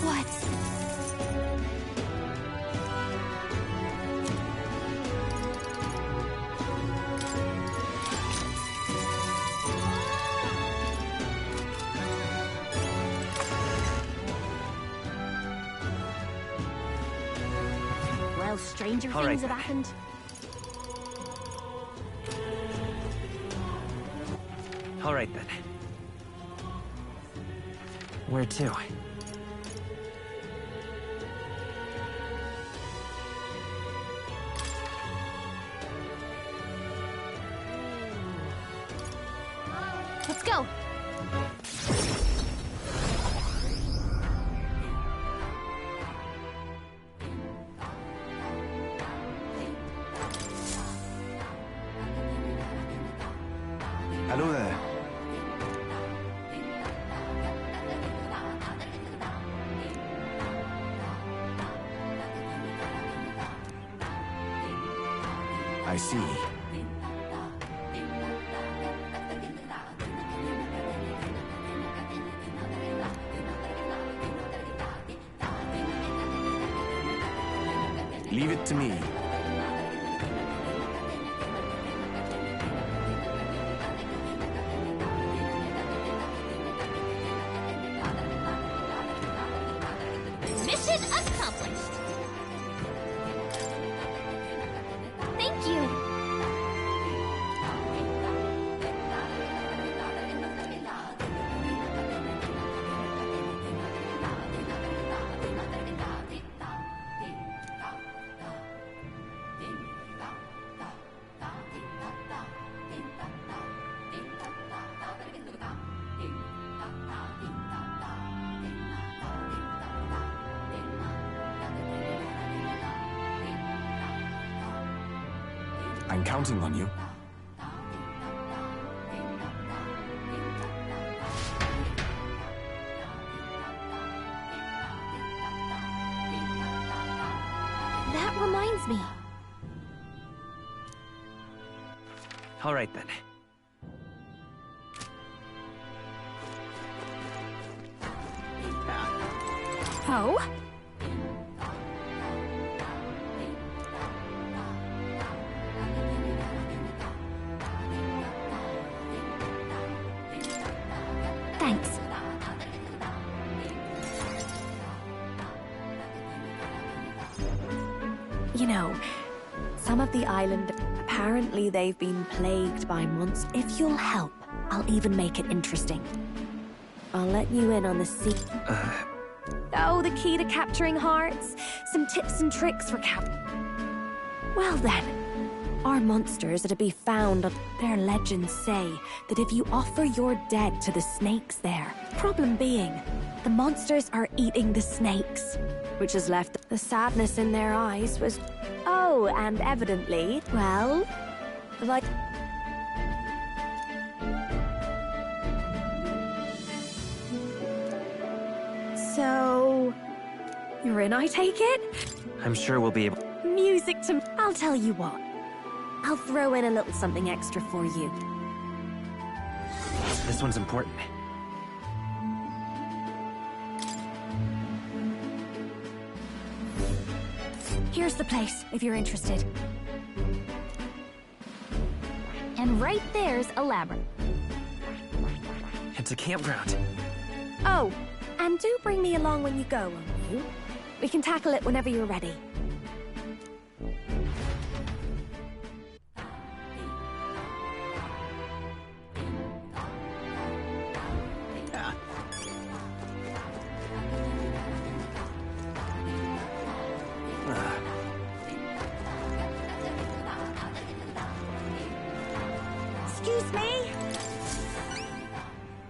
What? Well, stranger All right, things have then. happened. All right, then. Where to? Let's go. Hello there. I see. Leave it to me. Mission accomplished. Thank you. I'm counting on you. That reminds me. All right then. Oh? Thanks. You know, some of the island, apparently they've been plagued by monsters. If you'll help, I'll even make it interesting. I'll let you in on the Oh, the key to capturing hearts. Some tips and tricks for Well then, our monsters are to be found. Their legends say that if you offer your dead to the snakes there, problem being, the monsters are eating the snakes, which has left the sadness in their eyes was... Oh, and evidently, well, like... So... You're in, I take it? I'm sure we'll be able... Music to... I'll tell you what. I'll throw in a little something extra for you. This one's important. Here's the place, if you're interested. And right there's a labyrinth. It's a campground. Oh, and do bring me along when you go, won't you? We can tackle it whenever you're ready. Excuse me?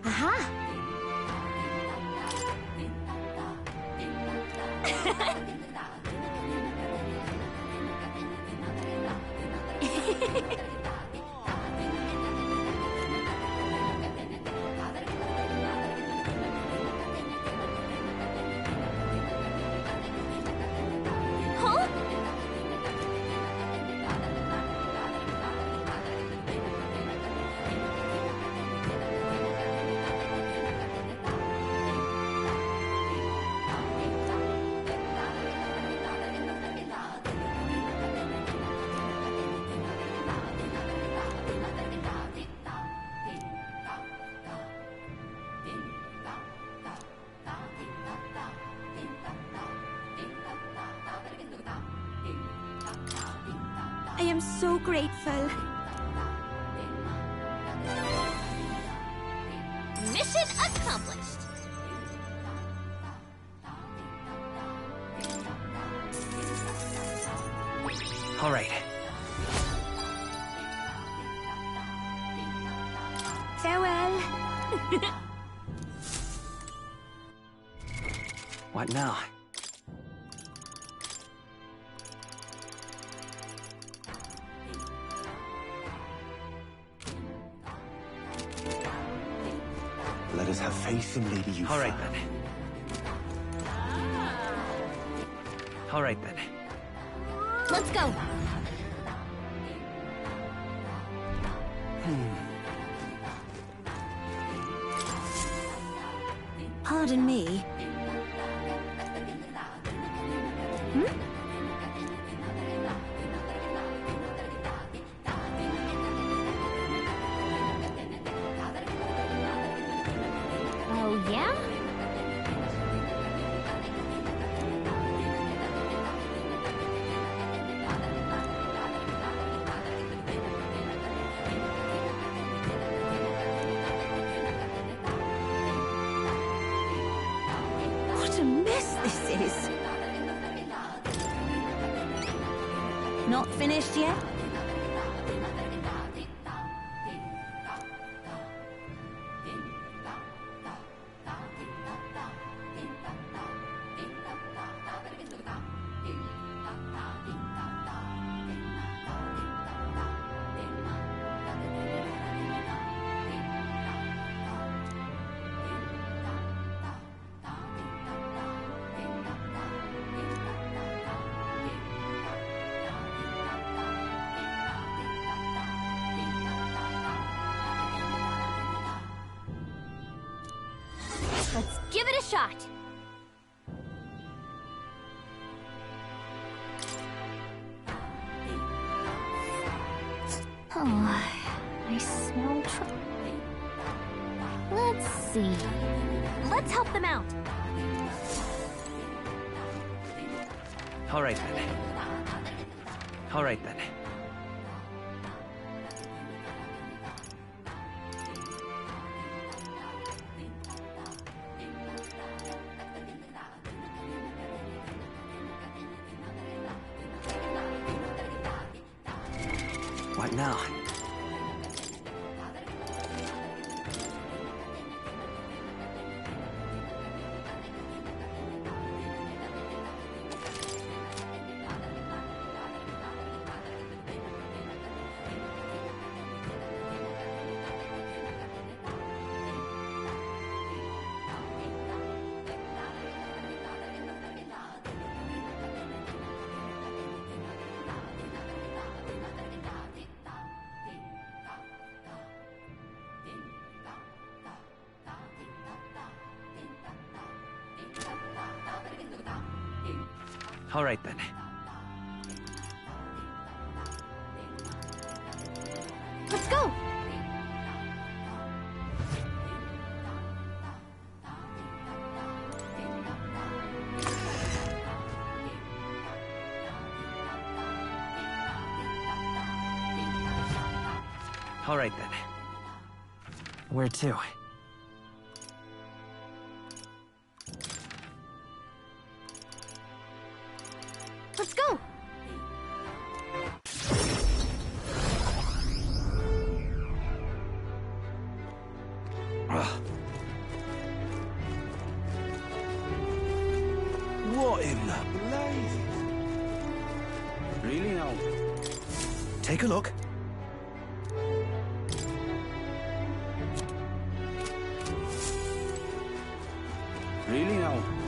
Aha! Huh? I am so grateful. Mission accomplished. All right. Farewell. What now? Let us have faith in Lady Yuffie. All right then. All right then. Let's go. Pardon me. Oh, yeah? What a mess this is. Not finished yet? shot. Oh, I smell trouble. Let's see. Let's help them out. All right then. All right then. What now? All right then. Let's go! All right then. Where to? Let's go! What in the blazes? Really now? Take a look. Really now?